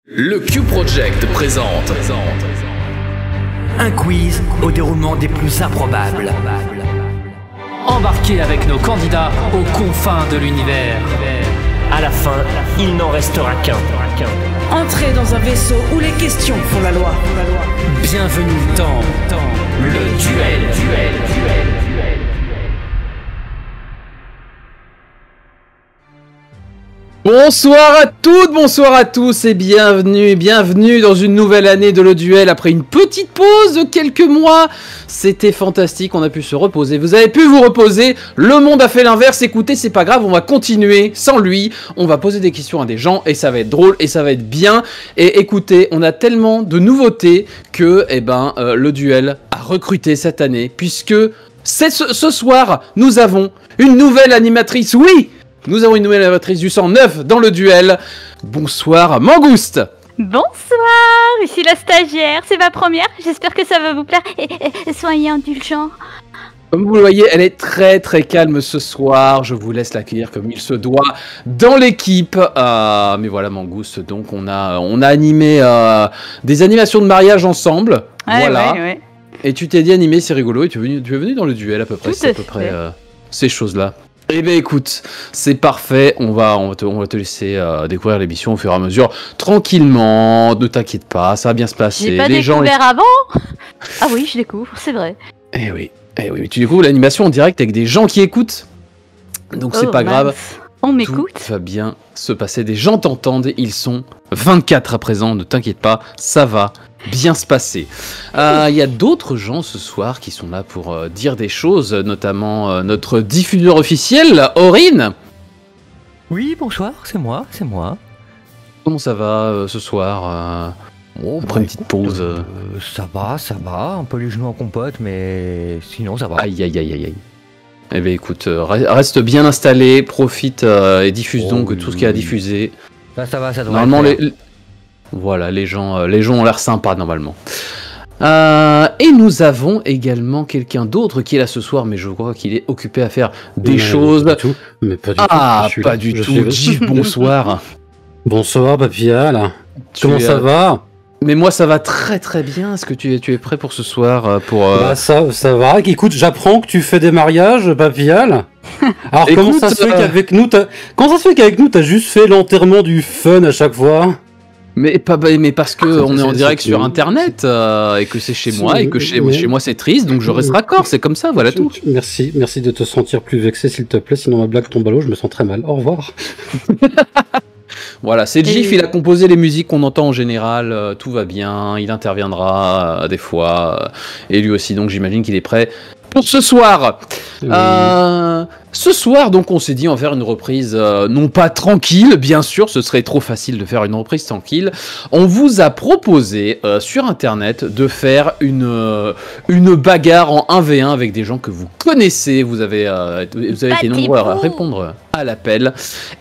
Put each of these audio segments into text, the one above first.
Le Q-Project présente un quiz au déroulement des plus improbables. Embarquez avec nos candidats aux confins de l'univers. À la fin, il n'en restera qu'un. Entrez dans un vaisseau où les questions font la loi. Bienvenue dans Le duel. Bonsoir à toutes, bonsoir à tous et bienvenue dans une nouvelle année de Le Duel après une petite pause de quelques mois. C'était fantastique, on a pu se reposer, vous avez pu vous reposer, le monde a fait l'inverse, écoutez c'est pas grave, on va continuer sans lui, on va poser des questions à des gens et ça va être drôle et ça va être bien. Et écoutez, on a tellement de nouveautés que Le Duel a recruté cette année puisque ce soir nous avons une nouvelle animatrice, oui. Nous avons une nouvelle animatrice du 109 dans le duel. Bonsoir Mangouste. Bonsoir, ici la stagiaire, c'est ma première, j'espère que ça va vous plaire et soyez indulgents. Comme vous le voyez, elle est très très calme ce soir, je vous laisse l'accueillir comme il se doit dans l'équipe. Mais voilà Mangouste, donc on a animé des animations de mariage ensemble, Ouais, voilà. ouais. Et tu t'es dit animé, c'est rigolo, et tu es venu dans le duel à peu près, c'est à peu près ces choses-là. Eh bien écoute, c'est parfait, on va te laisser découvrir l'émission au fur et à mesure, tranquillement, ne t'inquiète pas, ça va bien se passer. J'ai pas découvert avant. Ah oui, je découvre, c'est vrai. Eh oui, mais tu découvres l'animation en direct avec des gens qui écoutent, donc c'est pas grave. On m'écoute. Tout va bien se passer, des gens t'entendent, ils sont 24 à présent, ne t'inquiète pas, ça va bien se passer. Il y a d'autres gens ce soir qui sont là pour dire des choses, notamment notre diffuseur officiel, Aurine. Oui, bonsoir, c'est moi. Comment ça va ce soir après une petite pause Ça va, un peu les genoux en compote, mais sinon ça va. Aïe. Eh bien écoute, reste bien installé, profite et diffuse donc tout ce qu'il y a à diffuser. Ça va, ça doit Normalement, être voilà, les gens ont l'air sympas normalement. Et nous avons également quelqu'un d'autre qui est là ce soir, mais je crois qu'il est occupé à faire des choses. Pas du tout. Pas du tout. Gif, bonsoir. Bonsoir, Papillal. Comment ça va? Mais moi, ça va très très bien. Est-ce que tu es prêt pour ce soir ça va. Écoute, j'apprends que tu fais des mariages, Papillal. Alors, comment ça se fait qu'avec nous, t'as juste fait l'enterrement du fun à chaque fois? Mais parce que on est en direct sur internet et que c'est chez moi et que chez moi c'est triste, donc je reste raccord, c'est comme ça, voilà tout. Merci de te sentir plus vexé s'il te plaît, sinon ma blague tombe à l'eau, je me sens très mal. Au revoir. Voilà, c'est Gif, il a composé les musiques qu'on entend en général, tout va bien, il interviendra des fois, et lui aussi, donc j'imagine qu'il est prêt pour ce soir. Oui. Ce soir, donc, on s'est dit on va faire une reprise non pas tranquille, bien sûr, ce serait trop facile de faire une reprise tranquille. On vous a proposé sur internet de faire une bagarre en 1v1 avec des gens que vous connaissez. Vous avez été nombreux à répondre à l'appel.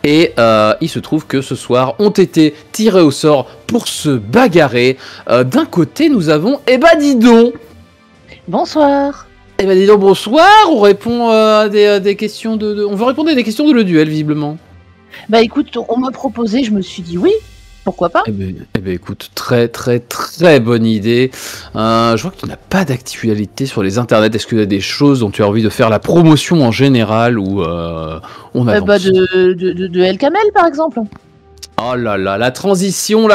Et il se trouve que ce soir ont été tirés au sort pour se bagarrer. D'un côté, nous avons dis donc. Bonsoir. Eh ben dis donc bonsoir, on répond à des questions on va répondre à des questions de Le Duel visiblement. Bah écoute, on m'a proposé, je me suis dit oui, pourquoi pas. Eh ben écoute, très très très bonne idée. Je vois que tu n'as pas d'actualité sur les internets, est-ce qu'il y a des choses dont tu as envie de faire la promotion en général ou on avance de El Kamel par exemple. Oh là là, la transition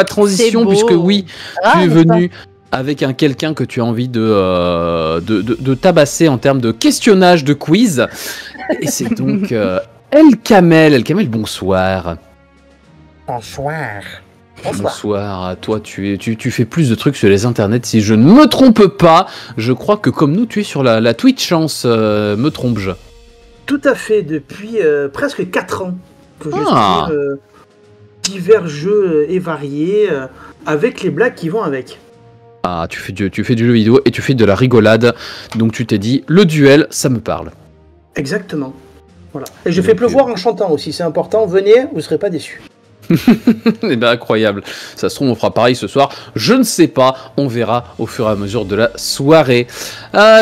puisque oui, tu es venu avec quelqu'un que tu as envie de tabasser en termes de questionnage, de quiz. Et c'est donc El Kamel. Bonsoir. Bonsoir. Toi, tu fais plus de trucs sur les internets, si je ne me trompe pas. Je crois que comme nous, tu es sur la Twitch chance, me trompe-je? Tout à fait, depuis presque 4 ans que je stream divers jeux et variés avec les blagues qui vont avec. Ah, tu fais du jeu vidéo et tu fais de la rigolade, donc tu t'es dit, le duel, ça me parle. Exactement. Voilà. Et je fais pleuvoir en chantant aussi, c'est important, venez, vous ne serez pas déçus. Eh ben incroyable, ça se trouve on fera pareil ce soir, je ne sais pas, on verra au fur et à mesure de la soirée.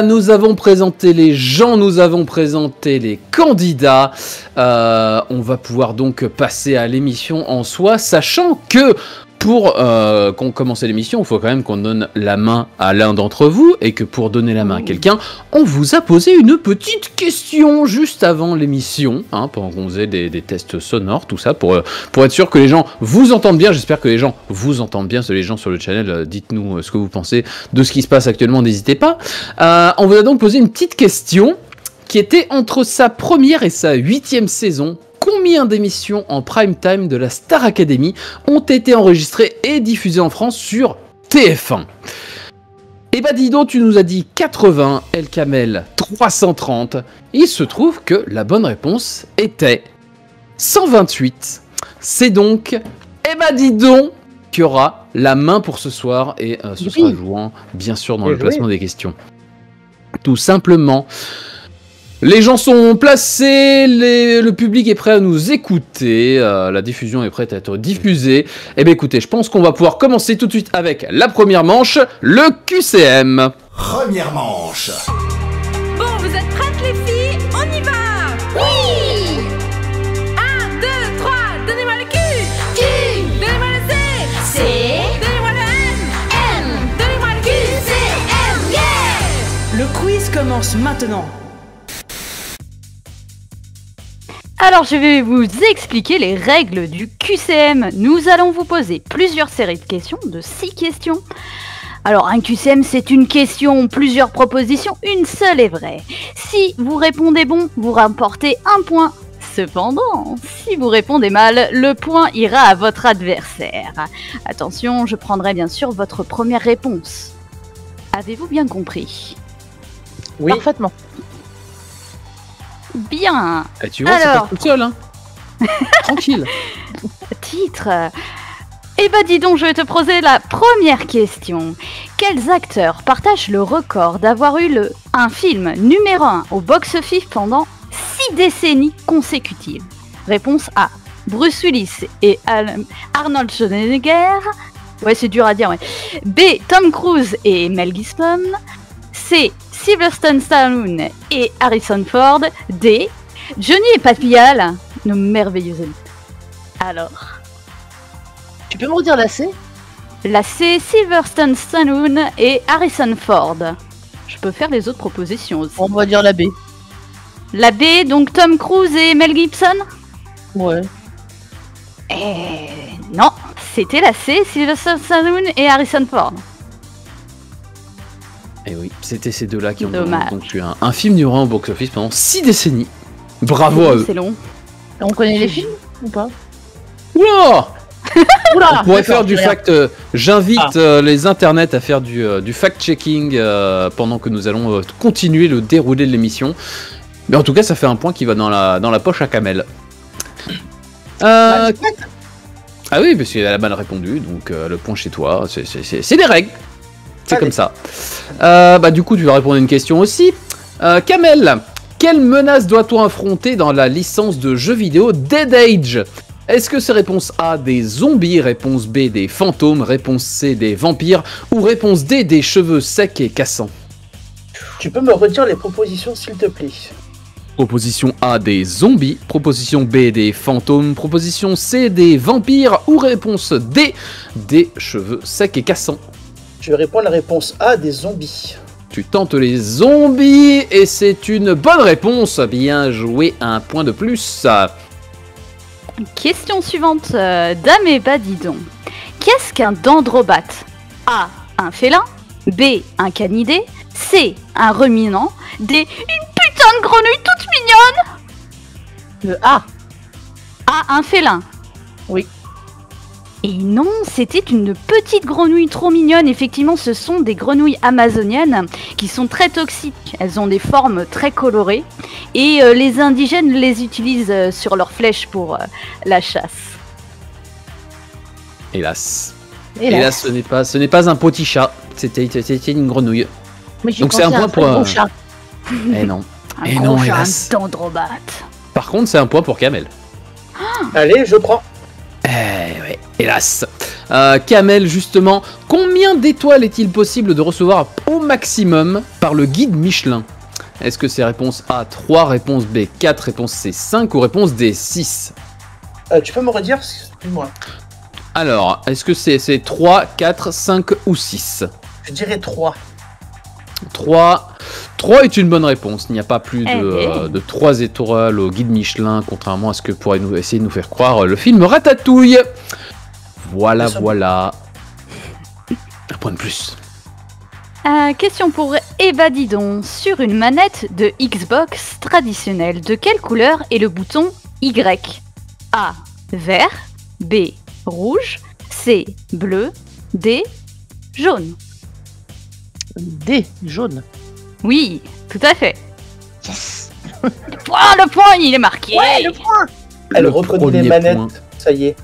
Nous avons présenté les gens, nous avons présenté les candidats, on va pouvoir donc passer à l'émission en soi, sachant que pour qu'on commence l'émission, il faut quand même qu'on donne la main à l'un d'entre vous, et que pour donner la main à quelqu'un, on vous a posé une petite question juste avant l'émission, pendant qu'on faisait des tests sonores, tout ça, pour être sûr que les gens vous entendent bien. J'espère que les gens vous entendent bien, les gens sur le channel, dites-nous ce que vous pensez de ce qui se passe actuellement, n'hésitez pas. On vous a donc posé une petite question qui était entre sa première et sa 8e saison. Combien d'émissions en prime time de la Star Academy ont été enregistrées et diffusées en France sur TF1 ? Et bah dis donc, tu nous as dit 80, El Kamel 330. Il se trouve que la bonne réponse était 128. C'est donc, et bah dis donc, qu'il y aura la main pour ce soir, et ce sera jouant bien sûr dans le placement des questions. Tout simplement. Les gens sont placés, le public est prêt à nous écouter, la diffusion est prête à être diffusée. Eh bien écoutez, je pense qu'on va pouvoir commencer tout de suite avec la première manche, le QCM. Première manche. Bon, vous êtes prêtes les filles? On y va! Oui! 1, 2, 3, donnez-moi le Q! Q! Donnez-moi le C! C! Donnez-moi le M! M! Donnez-moi le Q! C! M! Yeah! Le quiz commence maintenant. Alors je vais vous expliquer les règles du QCM. Nous allons vous poser plusieurs séries de questions, de 6 questions. Alors un QCM c'est une question, plusieurs propositions, une seule est vraie. Si vous répondez bon, vous remportez un point. Cependant, si vous répondez mal, le point ira à votre adversaire. Attention, je prendrai bien sûr votre première réponse. Avez-vous bien compris? Oui. Parfaitement. Bien. Et tu vois, c'est pas tout seul, hein. Tranquille. Titre. Eh ben dis donc, je vais te poser la première question. Quels acteurs partagent le record d'avoir eu un film numéro 1 au box-office pendant 6 décennies consécutives? Réponse A. Bruce Willis et Arnold Schwarzenegger. Ouais, c'est dur à dire, ouais. B. Tom Cruise et Mel Gibson. C. Sylvester Stallone et Harrison Ford. D. Johnny et Papillal, nos merveilleux amis. Alors, tu peux me redire la C? La C, Sylvester Stallone et Harrison Ford. Je peux faire les autres propositions aussi. On va dire la B. La B, donc Tom Cruise et Mel Gibson? Ouais. Non, c'était la C, Sylvester Stallone et Harrison Ford. Et oui, c'était ces deux-là qui ont donc eu un film numéro 1 au box-office pendant 6 décennies. Bravo à eux. C'est long. On connaît les films ou pas? Oula Oula, on pourrait faire du fact. J'invite les internets à faire du fact-checking pendant que nous allons continuer le déroulé de l'émission. Mais en tout cas, ça fait un point qui va dans la poche à Kamel. Ah oui, parce qu'il a mal répondu, donc le point chez toi, c'est des règles. C'est comme ça. Du coup, tu vas répondre à une question aussi. Kamel, quelle menace doit-on affronter dans la licence de jeux vidéo Dead Age? Est-ce que c'est réponse A, des zombies, réponse B, des fantômes, réponse C, des vampires, ou réponse D, des cheveux secs et cassants? Tu peux me redire les propositions, s'il te plaît? Proposition A, des zombies, proposition B, des fantômes, proposition C, des vampires, ou réponse D, des cheveux secs et cassants? Je vais répondre la réponse A, des zombies. Tu tentes les zombies, et c'est une bonne réponse. Bien joué, un point de plus. Question suivante, dame et badidon. Qu'est-ce qu'un dendrobate? A. Un félin. B. Un canidé. C. Un ruminant. D. Une putain de grenouille toute mignonne. A. A. Un félin. Oui. Et non, c'était une petite grenouille trop mignonne. Effectivement, ce sont des grenouilles amazoniennes qui sont très toxiques. Elles ont des formes très colorées. Et les indigènes les utilisent sur leurs flèches pour la chasse. Hélas. Hélas, ce n'est pas un petit chat. C'était une grenouille. Donc c'est un point pour... gros chat. Eh non. Un gros chat, un dendrobate. Par contre, c'est un point pour Kamel. Allez, je prends. Ouais, hélas. Kamel, justement, combien d'étoiles est-il possible de recevoir au maximum par le guide Michelin? Est-ce que c'est réponse A 3, réponse B 4, réponse C 5 ou réponse D 6? Tu peux me redire, excuse-moi. Alors, est-ce que c'est 3, 4, 5 ou 6? Je dirais 3. 3 est une bonne réponse. Il n'y a pas plus de 3 étoiles au guide Michelin, contrairement à ce que pourrait essayer de nous faire croire le film Ratatouille. Voilà. Un point de plus. Question pour Eva Didon. Sur une manette de Xbox traditionnelle, de quelle couleur est le bouton Y? A. Vert. B. Rouge. C. Bleu. D. Jaune. D. Jaune. Oui, tout à fait. Yes. Le point, il est marqué. Ouais, le point. Elle reconnaît les manettes. Ça y est.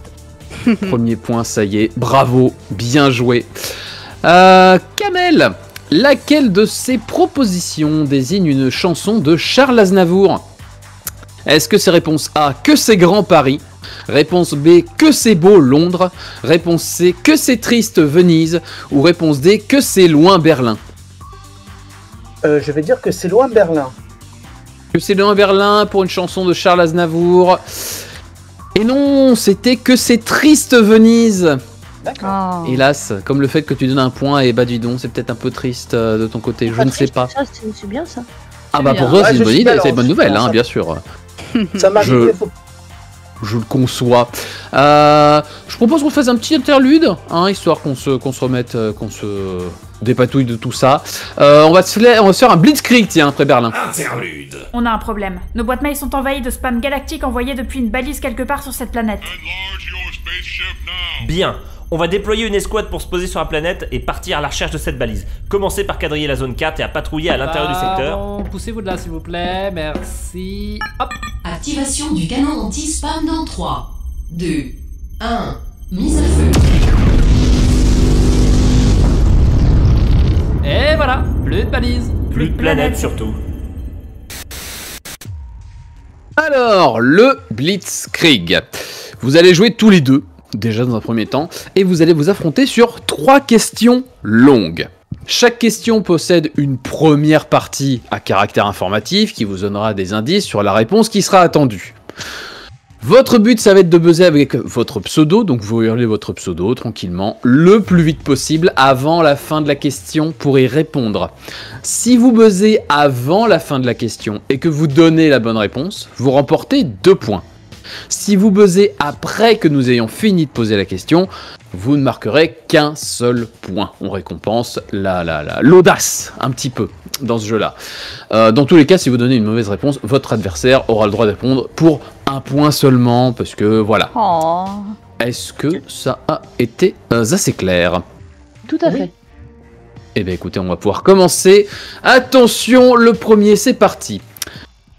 Premier point, ça y est. Bravo, bien joué. Kamel, laquelle de ces propositions désigne une chanson de Charles Aznavour? Est-ce que c'est réponse A, que c'est grand Paris? Réponse B, que c'est beau Londres? Réponse C, que c'est triste Venise? Ou réponse D, que c'est loin Berlin? Je vais dire que c'est loin Berlin. Que c'est loin Berlin pour une chanson de Charles Aznavour. Et non, c'était que c'est triste Venise. D'accord. Hélas, comme le fait que tu donnes un point à Eba Didon, c'est peut-être un peu triste de ton côté, je ne sais pas. Ça, c'est bien ça. Ah bah pour toi c'est une bonne idée, c'est une bonne nouvelle, hein, bien sûr. Ça m'arrive. Je le conçois. Je propose qu'on fasse un petit interlude, hein, histoire qu'on se remette, qu'on se dépatouille de tout ça. On va se faire un blitzkrieg, tiens, après Berlin. Interlude. On a un problème. Nos boîtes mail sont envahies de spam galactique envoyé depuis une balise quelque part sur cette planète. Bien. On va déployer une escouade pour se poser sur la planète et partir à la recherche de cette balise. Commencez par quadriller la zone 4 et à patrouiller à l'intérieur du secteur. Poussez-vous de là s'il vous plaît, merci. Hop. Activation du canon anti-spam dans 3, 2, 1, mise à feu. Et voilà, plus de balise. Plus de planète surtout. Alors, le blitzkrieg. Vous allez jouer tous les deux. Déjà dans un premier temps, et vous allez vous affronter sur 3 questions longues. Chaque question possède une première partie à caractère informatif qui vous donnera des indices sur la réponse qui sera attendue. Votre but, ça va être de buzzer avec votre pseudo, donc vous hurlez votre pseudo tranquillement, le plus vite possible avant la fin de la question pour y répondre. Si vous buzzez avant la fin de la question et que vous donnez la bonne réponse, vous remportez 2 points. Si vous buzzez après que nous ayons fini de poser la question, vous ne marquerez qu'un seul point. On récompense l'audace un petit peu dans ce jeu-là. Dans tous les cas, si vous donnez une mauvaise réponse, votre adversaire aura le droit de répondre pour 1 point seulement, parce que voilà. Oh. Est-ce que ça a été assez clair? Tout à fait. Eh bien écoutez, on va pouvoir commencer. Attention, le premier, c'est parti.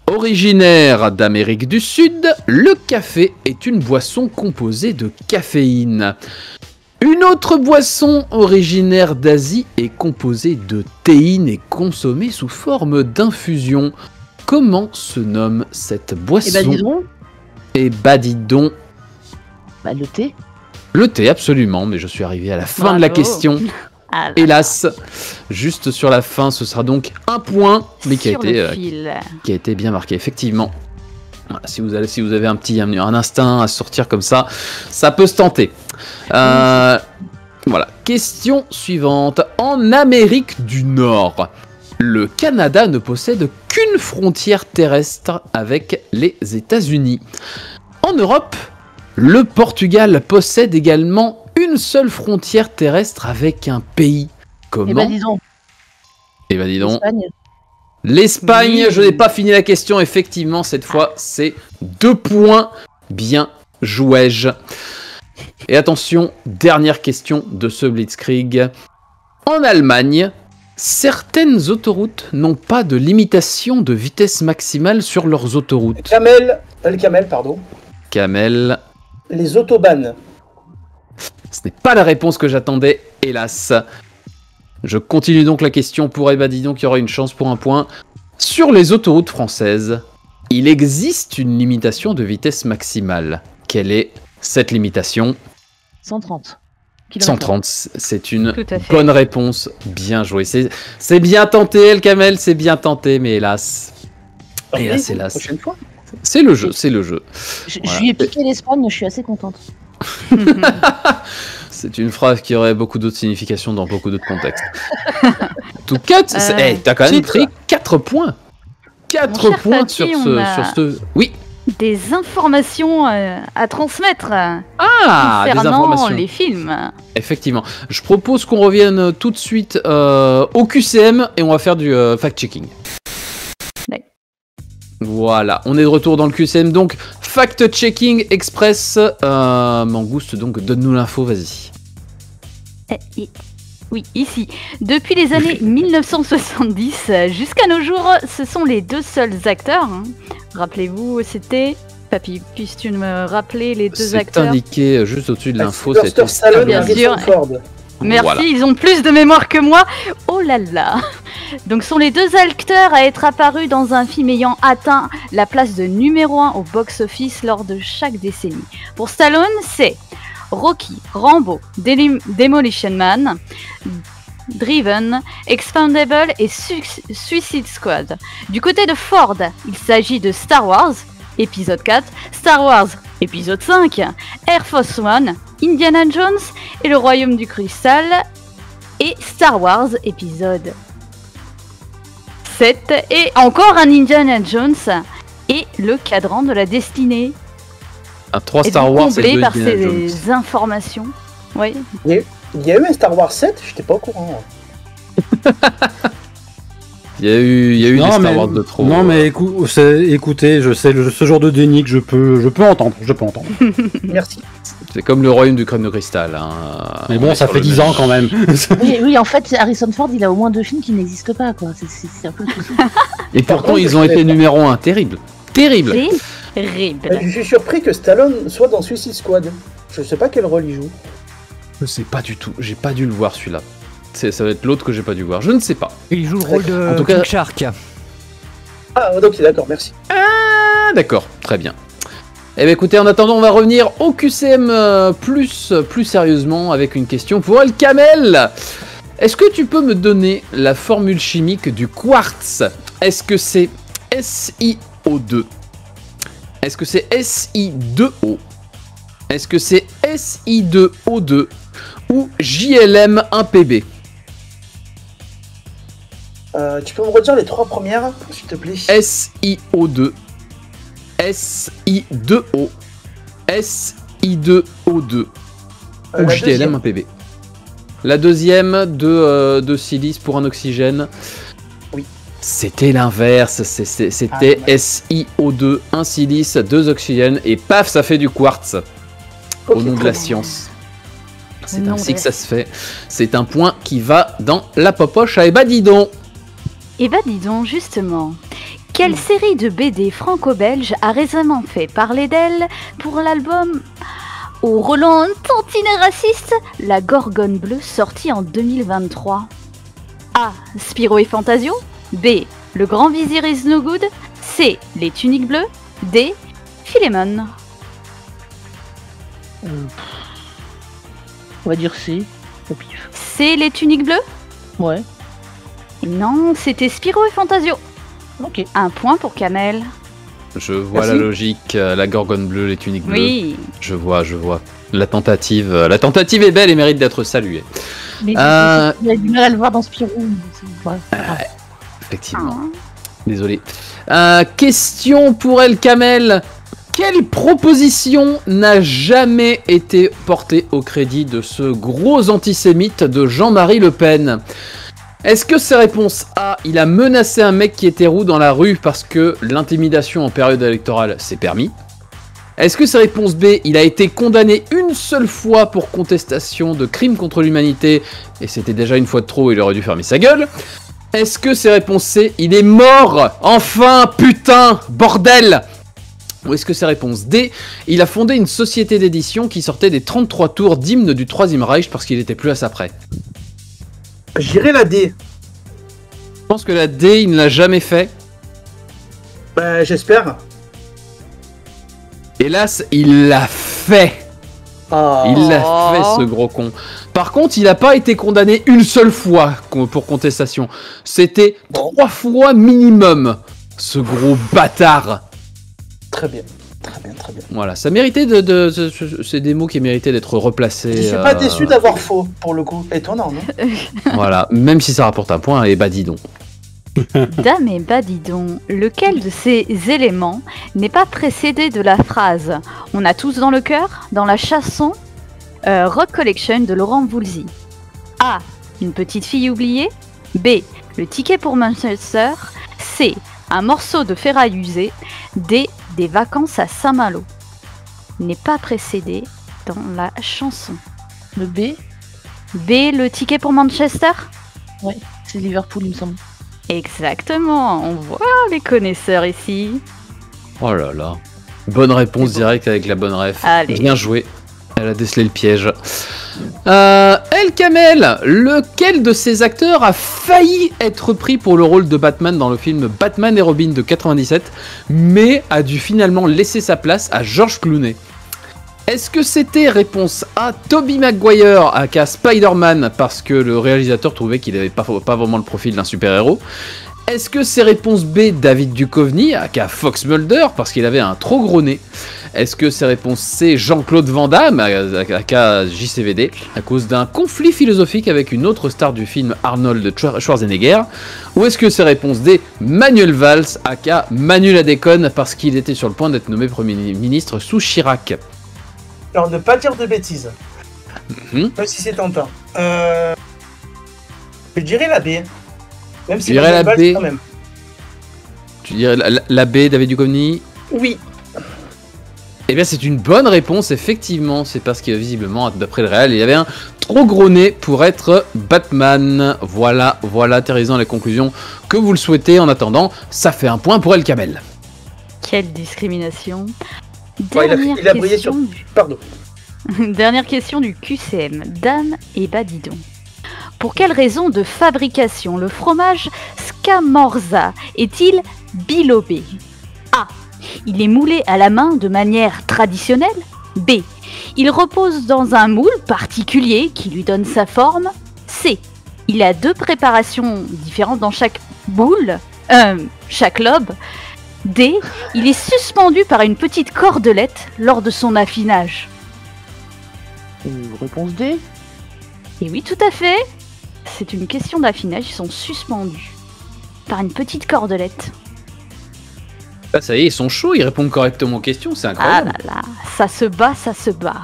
Originaire d'Amérique du Sud, le café est une boisson composée de caféine. Une autre boisson originaire d'Asie est composée de théine et consommée sous forme d'infusion. Comment se nomme cette boisson? Eh bah dis donc. Bah le thé. Le thé, absolument, mais je suis arrivé à la fin de la question. Hélas, juste sur la fin, ce sera donc 1 point, mais qui a été bien marqué, effectivement. Voilà, si vous avez un instinct à sortir comme ça, ça peut se tenter. Voilà, question suivante. En Amérique du Nord, le Canada ne possède qu'une frontière terrestre avec les États-Unis. En Europe, le Portugal possède également une seule frontière terrestre avec un pays. Comment? Eh ben dis donc. L'Espagne, oui. Je n'ai pas fini la question, effectivement, cette fois, c'est 2 points. Bien joué-je. Et attention, dernière question de ce Blitzkrieg. En Allemagne, certaines autoroutes n'ont pas de limitation de vitesse maximale sur leurs autoroutes. Camel, pardon. Camel. Les autobahns. Ce n'est pas la réponse que j'attendais, hélas. Je continue donc la question pour Eva Didon qui aura une chance pour 1 point. Sur les autoroutes françaises, il existe une limitation de vitesse maximale. Quelle est cette limitation? 130. 130, c'est une bonne réponse. Bien joué. C'est bien tenté, El Kamel, c'est bien tenté, mais hélas. Hélas. Prochaine fois. C'est le jeu, c'est le jeu. Je lui ai piqué l'Espagne, je suis assez contente. C'est une phrase qui aurait beaucoup d'autres significations dans beaucoup d'autres contextes. En tout cas, t'as quand même pris 4 points. 4 points Papy, sur ce... Oui. Des informations à transmettre des concernant informations. les films. Effectivement. Je propose qu'on revienne tout de suite au QCM et on va faire du fact-checking. Ouais. Voilà, on est de retour dans le QCM, donc fact-checking express. Mangouste, donc donne-nous l'info, vas-y. Oui, ici. Depuis les années 1970 jusqu'à nos jours, ce sont les 2 seuls acteurs. Hein. Rappelez-vous, c'était... Papy, puisses-tu me rappeler les 2 acteurs? C'est indiqué juste au-dessus de l'info. Sylvester Stallone et Harrison Ford. Merci, Voilà. ils ont plus de mémoire que moi. Oh là là. Donc sont les 2 acteurs à être apparus dans un film ayant atteint la place de numéro 1 au box-office lors de chaque décennie. Pour Stallone, c'est Rocky, Rambo, Demolition Man, Driven, Expendable et Suicide Squad. Du côté de Ford, il s'agit de Star Wars, épisode 4, Star Wars, épisode 5, Air Force One, Indiana Jones et le Royaume du Cristal, et Star Wars, épisode 7, et encore un Indiana Jones, et le Cadran de la Destinée. Un 3 Star Wars et 2 par Indiana Jones. ces informations. Oui. Il y a eu un Star Wars 7, j'étais pas au courant. Il y a eu des Star Wars de trop. Non, mais écoutez, je sais ce genre de déni que je peux entendre. Merci. C'est comme le Royaume du Crâne de Cristal. Hein. Mais bon, ça fait 10 ans quand même. Oui, en fait, Harrison Ford, il a au moins 2 films qui n'existent pas, quoi. C'est un peu tout. Et pourtant, ils ont été numéro 1. Terrible. Terrible. Terrible. Je suis surpris que Stallone soit dans Suicide Squad. Je sais pas quel rôle il joue. Je sais pas du tout. J'ai pas dû le voir celui-là. Ça va être l'autre que j'ai pas dû voir. Je ne sais pas. Il joue le rôle de En tout cas- King Shark. Ah, ok, d'accord, merci. Ah, d'accord. Très bien. Eh bien, écoutez, en attendant, on va revenir au QCM plus sérieusement avec une question pour El Kamel. Est-ce que tu peux me donner la formule chimique du quartz? Est-ce que c'est SiO2? Est-ce que c'est Si2O? Est-ce que c'est Si2O2 ou JLM1PB? Tu peux me redire les 3 premières, s'il te plaît? SiO2, Si2O, Si2O2 ou JLM1PB. La deuxième de silice pour un oxygène. Oui. C'était l'inverse, c'était SiO2, un silice, 2 oxygènes et paf, ça fait du quartz. Au nom de la science. C'est ainsi que ça se fait. C'est un point qui va dans la popoche à Eba Didon. Et bah dis donc, justement, quelle série de BD franco-belge a récemment fait parler d'elle pour l'album au Roland tantinet raciste, La Gorgone Bleue, sorti en 2023? A. Spirou et Fantasio. B. Le Grand Vizir is no good. C. Les Tuniques Bleues. D. Philémon. On va dire C. Au pif. C. Les Tuniques Bleues. Ouais. Non, c'était Spirou et Fantasio. Ok. Un point pour Kamel. Je vois Merci. la logique, la gorgone bleue, les tuniques bleues. Oui. Je vois. La tentative est belle et mérite d'être saluée. Mais il a du mal à le voir dans Spirou. Ouais. Effectivement. Désolé. Question pour El Kamel. Quelle proposition n'a jamais été portée au crédit de ce gros antisémite de Jean-Marie Le Pen? Est-ce que c'est réponse A, il a menacé un mec qui était roux dans la rue parce que l'intimidation en période électorale c'est permis? Est-ce que c'est réponse B, il a été condamné une seule fois pour contestation de crimes contre l'humanité et c'était déjà une fois de trop, il aurait dû fermer sa gueule? Est-ce que c'est réponse C, il est mort? Enfin, putain, bordel! Ou est-ce que c'est réponse D, il a fondé une société d'édition qui sortait des 33 tours d'hymne du Troisième Reich parce qu'il était plus à sa près? J'irai la D. Je pense que la D, il ne l'a jamais fait. Bah, j'espère. Hélas, il l'a fait. Oh. Il l'a fait, ce gros con. Par contre, il n'a pas été condamné une seule fois pour contestation. C'était 3 fois minimum, ce gros bâtard. Très bien. Très bien, très bien. Voilà, ça méritait c'est des mots qui méritaient d'être replacés. Je suis pas déçu d'avoir faux, pour le coup. Étonnant, non? Voilà, même si ça rapporte un point, et bah dis donc. Dame et bah dis donc, lequel de ces éléments n'est pas précédé de la phrase « On a tous dans le cœur » dans la chanson Rock Collection de Laurent Voulzy? A. Une petite fille oubliée. B. Le ticket pour Manchester. C. Un morceau de ferraille usé. D. Des vacances à Saint-Malo. N'est pas précédé dans la chanson. Le B. B. Le ticket pour Manchester. Ouais, c'est Liverpool, il me semble. Exactement, on voit les connaisseurs ici. Oh là là. Bonne réponse directe avec la bonne ref. Allez. Bien joué. Elle a décelé le piège. El Kamel, lequel de ces acteurs a failli être pris pour le rôle de Batman dans le film Batman et Robin de 97, mais a dû finalement laisser sa place à George Clooney? Est-ce que c'était réponse A, Tobey Maguire aka Spider-Man, parce que le réalisateur trouvait qu'il n'avait pas vraiment le profil d'un super-héros? Est-ce que c'est réponse B, David Duchovny aka Fox Mulder, parce qu'il avait un trop gros nez? Est-ce que c'est réponse C, Jean-Claude Van Damme aka JCVD, à cause d'un conflit philosophique avec une autre star du film, Arnold Schwarzenegger? Ou est-ce que c'est réponse D, Manuel Valls aka Manu la déconne, parce qu'il était sur le point d'être nommé Premier ministre sous Chirac? Alors, ne pas dire de bêtises. Même si c'est tentant. Je dirais la B. Même si tu dirais la B quand même. Tu dirais la B, David Duchovny? Oui. Eh bien, c'est une bonne réponse, effectivement. C'est parce que, visiblement, d'après le réel, il avait un trop gros nez pour être Batman. Voilà, atterrissant les conclusions que vous le souhaitez. En attendant, ça fait un point pour El Kamel. Quelle discrimination. Il a brillé sur... Pardon. Dernière question du QCM. Dame et Badidon. Pour quelle raison de fabrication le fromage Scamorza est-il bilobé? A. Il est moulé à la main de manière traditionnelle. B. Il repose dans un moule particulier qui lui donne sa forme. C. Il a 2 préparations différentes dans chaque boule, chaque lobe. D. Il est suspendu par une petite cordelette lors de son affinage. Réponse D. Et oui, tout à fait. C'est une question d'affinage, ils sont suspendus par une petite cordelette. Bah ça y est, ils sont chauds, ils répondent correctement aux questions, c'est incroyable. Ah là là, ça se bat, ça se bat.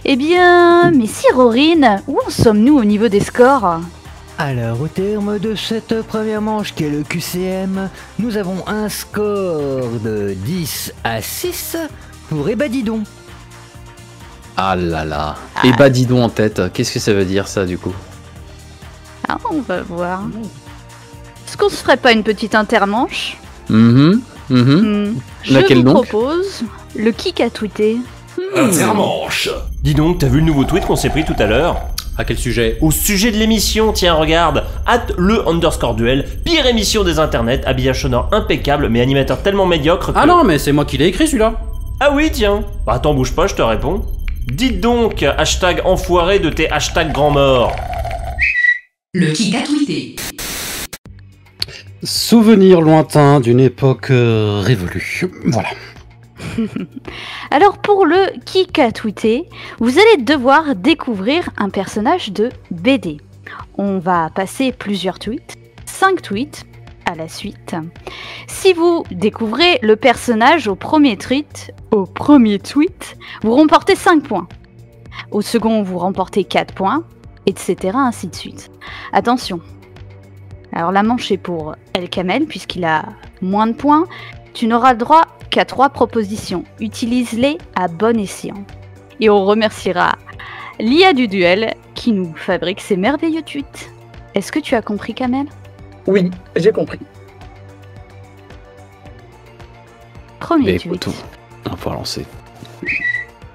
Eh bien, mais Sirorine, où en sommes-nous au niveau des scores? Alors, au terme de cette première manche qui est le QCM, nous avons un score de 10-6 pour Ebadidon. Ah là là, Ebadidon en tête, qu'est-ce que ça veut dire ça du coup? Ah, on va voir. Est-ce qu'on se ferait pas une petite intermanche? Je vous propose le kick à tweeter. Intermanche. Dis donc, t'as vu le nouveau tweet qu'on s'est pris tout à l'heure? À quel sujet? Au sujet de l'émission, tiens, regarde. @le_duel, pire émission des internets, habillage sonore impeccable, mais animateur tellement médiocre que... Ah non, mais c'est moi qui l'ai écrit celui-là. Ah oui, tiens. Bah attends, bouge pas, je te réponds. Dites donc, hashtag enfoiré de tes hashtag grand mort. Le kick à tweeter. Souvenir lointain d'une époque révolue. Voilà. Alors pour le kick à tweeter, vous allez devoir découvrir un personnage de BD. On va passer plusieurs tweets, 5 tweets à la suite. Si vous découvrez le personnage au premier tweet, vous remportez 5 points. Au second, vous remportez 4 points, etc. ainsi de suite. Attention. Alors la manche est pour El Kamel, puisqu'il a moins de points. Tu n'auras le droit qu'à 3 propositions. Utilise-les à bon escient. Et on remerciera l'IA du duel qui nous fabrique ces merveilleux tweets. Est-ce que tu as compris, Kamel? Oui, j'ai compris. Premier tweet. On va pouvoir lancer.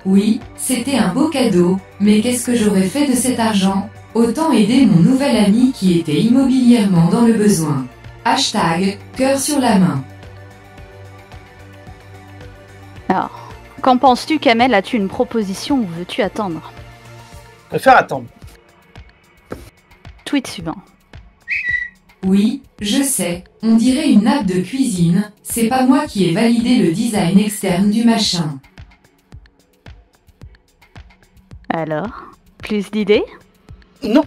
Oui, c'était un beau cadeau, mais qu'est-ce que j'aurais fait de cet argent? Autant aider mon nouvel ami qui était immobilièrement dans le besoin. Hashtag cœur sur la main. Alors, qu'en penses-tu, Kamel? As-tu une proposition ou veux-tu attendre? Je préfère attendre. Tweet suivant. Oui, je sais, on dirait une nappe de cuisine, c'est pas moi qui ai validé le design externe du machin. Alors, plus d'idées? Non,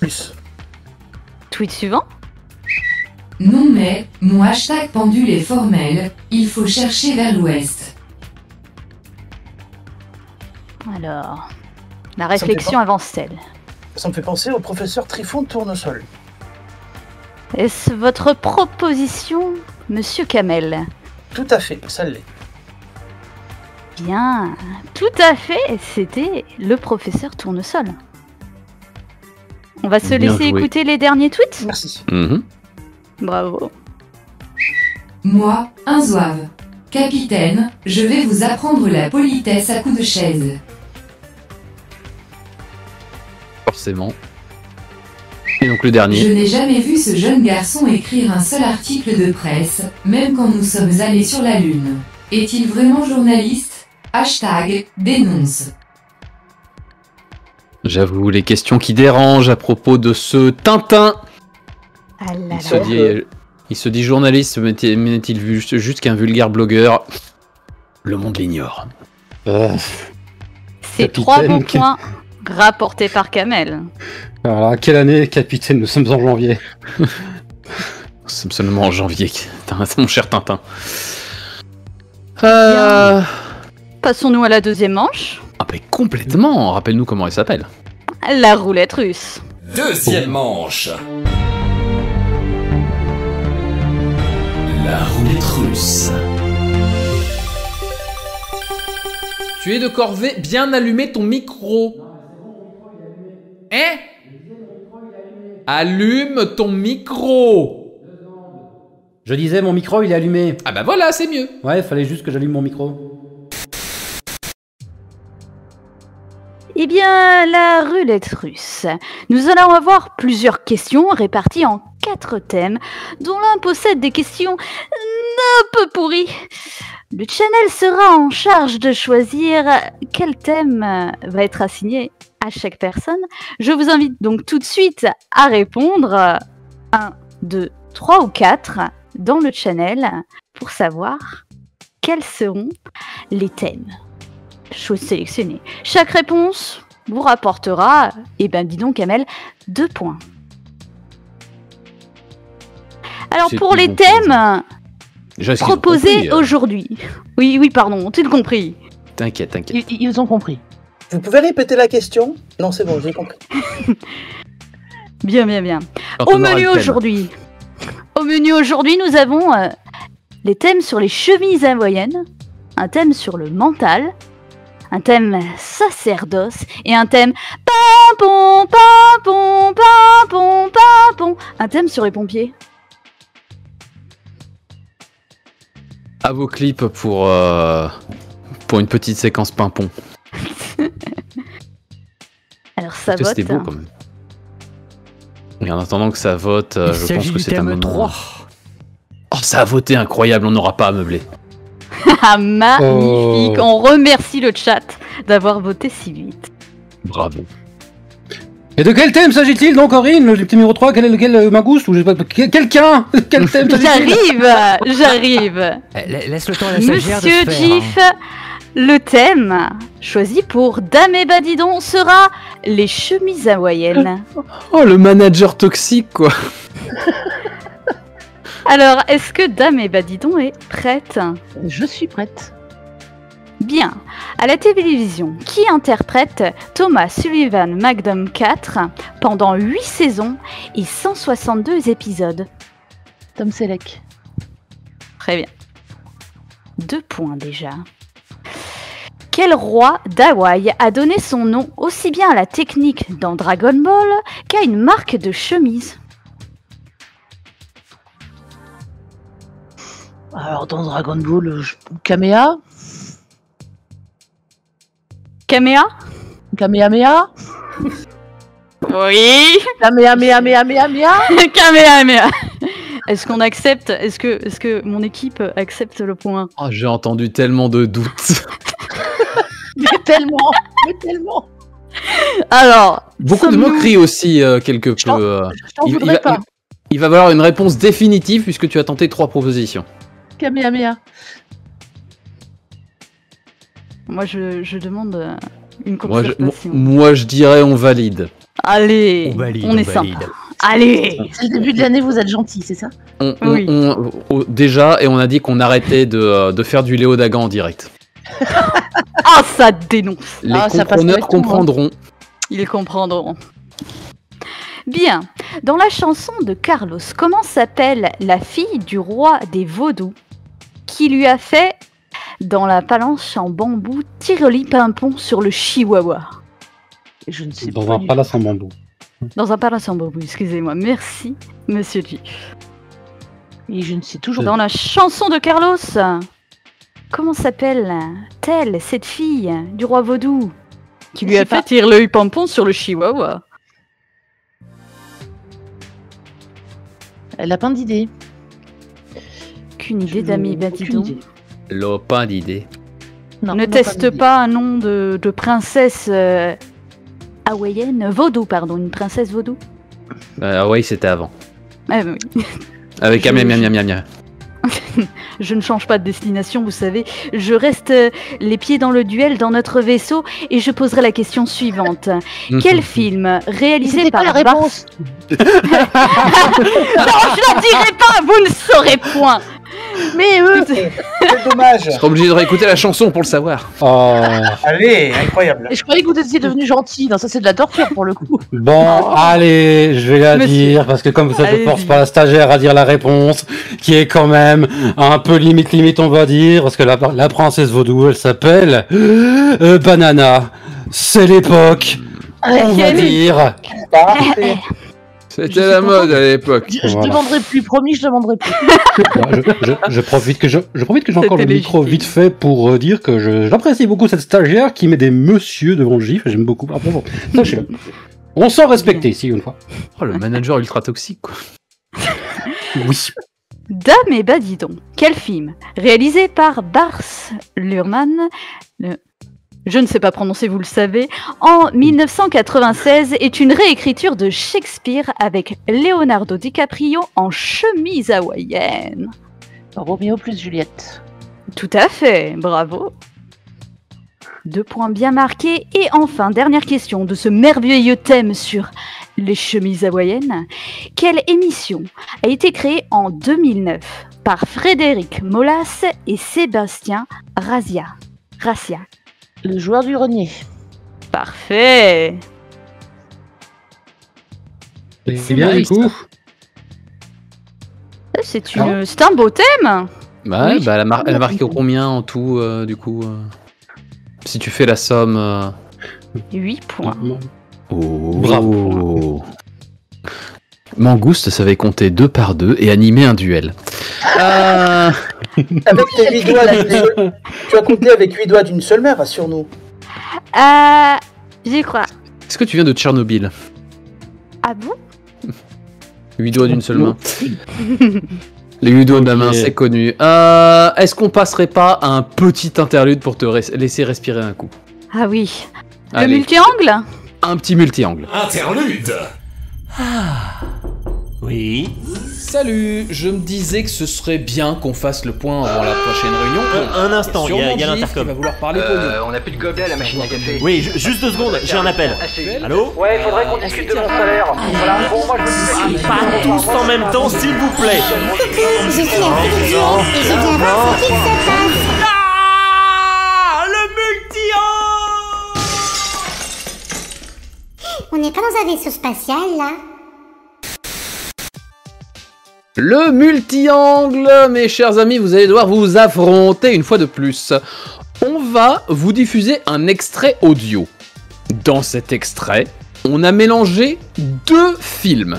plus. Tweet suivant? Non mais, mon hashtag pendule est formel, il faut chercher vers l'ouest. Alors, la réflexion avance-t-elle? Ça me fait penser au professeur Trifon de Tournesol. Est-ce votre proposition, Monsieur Kamel? Tout à fait, ça l'est. Bien, tout à fait, c'était le professeur Tournesol. On va se laisser écouter les derniers tweets? Merci. Bravo. Moi, un zouave. Capitaine, je vais vous apprendre la politesse à coups de chaise. Forcément. Et donc le dernier. Je n'ai jamais vu ce jeune garçon écrire un seul article de presse, même quand nous sommes allés sur la Lune. Est-il vraiment journaliste? Hashtag dénonce. J'avoue, les questions qui dérangent à propos de ce Tintin. Ah là Il se dit journaliste, mais n'est-il juste qu'un vulgaire blogueur? Le monde l'ignore. C'est 3 bons points rapportés par Kamel. Alors là, quelle année, capitaine? Nous sommes en janvier. Nous sommes seulement en janvier, mon cher Tintin. Passons-nous à la deuxième manche. Ah bah complètement. Rappelle-nous comment elle s'appelle. La roulette russe. Deuxième manche. La roulette russe. Tu es de corvée, bien allumer ton micro. Hein? Allume ton micro. Je disais, mon micro, il est allumé. Ah bah voilà, c'est mieux. Ouais, il fallait juste que j'allume mon micro. Eh bien, la roulette russe. Nous allons avoir plusieurs questions réparties en 4 thèmes, dont l'un possède des questions un peu pourries. Le channel sera en charge de choisir quel thème va être assigné à chaque personne. Je vous invite donc tout de suite à répondre 1, 2, 3 ou 4 dans le channel pour savoir quels seront les thèmes. Chose sélectionnée. Chaque réponse vous rapportera, eh ben dis donc Kamel, 2 points. Alors pour les thèmes proposés aujourd'hui. Oui, pardon, tu l'as compris. T'inquiète. Ils ont compris. Vous pouvez répéter la question? Non, c'est bon, j'ai compris. Bien. Au menu aujourd'hui, nous avons les thèmes sur les chemises hawaïennes, un thème sur le mental, un thème sacerdoce et un thème pimpon, pimpon, pimpon, pimpon, un thème sur les pompiers. À vos clips pour une petite séquence pimpon. Alors ça vote. C'était beau quand même. Et en attendant que ça vote, je pense que c'est un moment. 3. Oh, ça a voté incroyable, on n'aura pas à meubler. Magnifique. On remercie le chat d'avoir voté si vite. Bravo. Et de quel thème s'agit-il donc, Corinne? Le thème numéro 3, quel est lequel, Magouste ou quelqu'un? Quel thème s'agit-il? J'arrive. Laisse le temps à la stagiaire de se Monsieur faire, Gif, le thème choisi pour Dame et Badidon sera les chemises hawaïennes. Oh, le manager toxique, quoi. Alors, est-ce que Dame et Badidon est prête? Je suis prête. Bien. À la télévision, qui interprète Thomas Sullivan Magnum 4 pendant 8 saisons et 162 épisodes? Tom Selleck. Très bien. 2 points déjà. Quel roi d'Hawaï a donné son nom aussi bien à la technique dans Dragon Ball qu'à une marque de chemise? Alors dans Dragon Ball, Kamea. Kamea? Kamehameha. Oui. Kamehameha. Kamehameha. Est-ce qu'on accepte? Est-ce que mon équipe accepte le point? Oh, j'ai entendu tellement de doutes. mais tellement. Alors. Beaucoup de moqueries aussi, quelque peu. Je t'en voudrais pas. Il va falloir une réponse définitive puisque tu as tenté 3 propositions. Kamehameha. Moi, je demande une concertation. Moi, je dirais on valide. Allez, on est sympa. Allez. C'est le début de l'année, vous êtes gentil, c'est ça? Oui. Déjà, et on a dit qu'on arrêtait de faire du Léo Dagan en direct. Ah, ça dénonce. Les compreneurs comprendront. Ils comprendront. Bien. Dans la chanson de Carlos, comment s'appelle la fille du roi des vaudous qui lui a fait, dans la palanche en bambou, tireli-pimpon sur le chihuahua? Je ne sais pas. Dans un palace en bambou. Dans un palace en bambou, excusez-moi. Merci, monsieur G. Et je ne sais toujours Dans la chanson de Carlos, comment s'appelle-t-elle, cette fille du roi vaudou qui lui a fait tire-l'œil-pimpon sur le chihuahua? Elle a plein d'idées. Qu'une idée d'amis, dis-donc. Pas d'idée. Ne teste pas un nom de princesse hawaïenne, vaudou, pardon, une princesse vaudou. Hawaï, c'était avant. Ah, oui. Avec Miam. Je ne change pas de destination, vous savez. Je reste les pieds dans le duel dans notre vaisseau et je poserai la question suivante. Quel film réalisé par la réponse Non, je la dirai pas, vous ne saurez point. Mais c'est dommage. Je serai obligé de réécouter la chanson pour le savoir. Allez, incroyable. Et je croyais que vous étiez devenu gentil. Non, ça c'est de la torture pour le coup. Bon, allez, je vais la dire, parce que comme ça ne force pas la stagiaire à dire la réponse, qui est quand même un peu limite, on va dire, parce que la princesse vaudou, elle s'appelle Banana. C'est l'époque, on va dire. C'était la mode à l'époque. Je demanderai plus, promis, je demanderai plus. Je profite que j'ai encore le micro vite fait pour dire que j'apprécie beaucoup cette stagiaire qui met des messieurs devant le gif. J'aime beaucoup. Bon, sachez-le. On sent respecter ici une fois. Oh, le manager ultra toxique, quoi. Oui. Dame et Badidon, quel film réalisé par Bars Luhrmann, je ne sais pas prononcer, vous le savez, en 1996 est une réécriture de Shakespeare avec Leonardo DiCaprio en chemise hawaïenne. Roméo plus Juliette. Tout à fait, bravo. 2 points bien marqués. Et enfin, dernière question de ce merveilleux thème sur les chemises hawaïennes. Quelle émission a été créée en 2009 par Frédéric Molas et Sébastien Racia? Le joueur du grenier. Parfait. C'est bien du coup. C'est un beau thème. Bah, oui. Elle a marqué combien en tout, du coup si tu fais la somme... 8 points. Oh, bravo. Mangouste savait compter 2 par 2 et animer un duel. Avec tes 8 doigts tu as compté avec 8 doigts d'une seule main, rassure-nous. J'y crois. Est-ce que tu viens de Tchernobyl? Ah bon? 8 doigts d'une seule main. Les 8 doigts de la main, c'est connu. Est-ce qu'on passerait pas à un petit interlude pour te laisser respirer un coup? Ah oui. Allez. Le multi-angle? Un petit multi-angle. Interlude. Oui. Salut, je me disais que ce serait bien qu'on fasse le point avant la prochaine réunion. Un instant, il y a l'intercom. Va vouloir parler pour nous. On a plus de gobelets à la machine à café. Oui, juste 2 secondes, j'ai un appel. Allô? Ouais, faudrait qu'on discute de mon salaire. Voilà, bon, moi je me Pas tous en même temps, s'il vous plaît. Je suis la fille du jour et je viens voir ce qu'il se passe. Le multi-angle. On n'est pas dans un vaisseau spatial là. Le multi-angle, mes chers amis, vous allez devoir vous affronter une fois de plus. On va vous diffuser un extrait audio. Dans cet extrait, on a mélangé 2 films.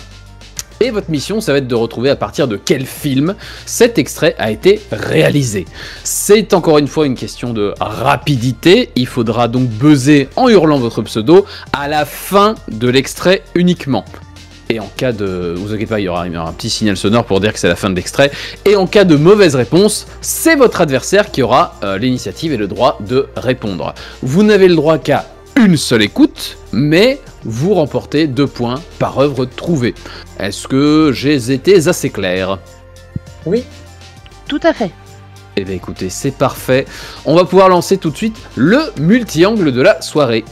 Et votre mission, ça va être de retrouver à partir de quel film cet extrait a été réalisé. C'est encore une fois une question de rapidité. Il faudra donc buzzer en hurlant votre pseudo à la fin de l'extrait uniquement. Et en cas de... vous inquiétez pas, il y aura un petit signal sonore pour dire que c'est la fin de l'extrait. Et en cas de mauvaise réponse, c'est votre adversaire qui aura l'initiative et le droit de répondre. Vous n'avez le droit qu'à une seule écoute, mais vous remportez 2 points par œuvre trouvée. Est-ce que j'ai été assez clair? Oui. Tout à fait. Eh bien écoutez, c'est parfait. On va pouvoir lancer tout de suite le multi-angle de la soirée.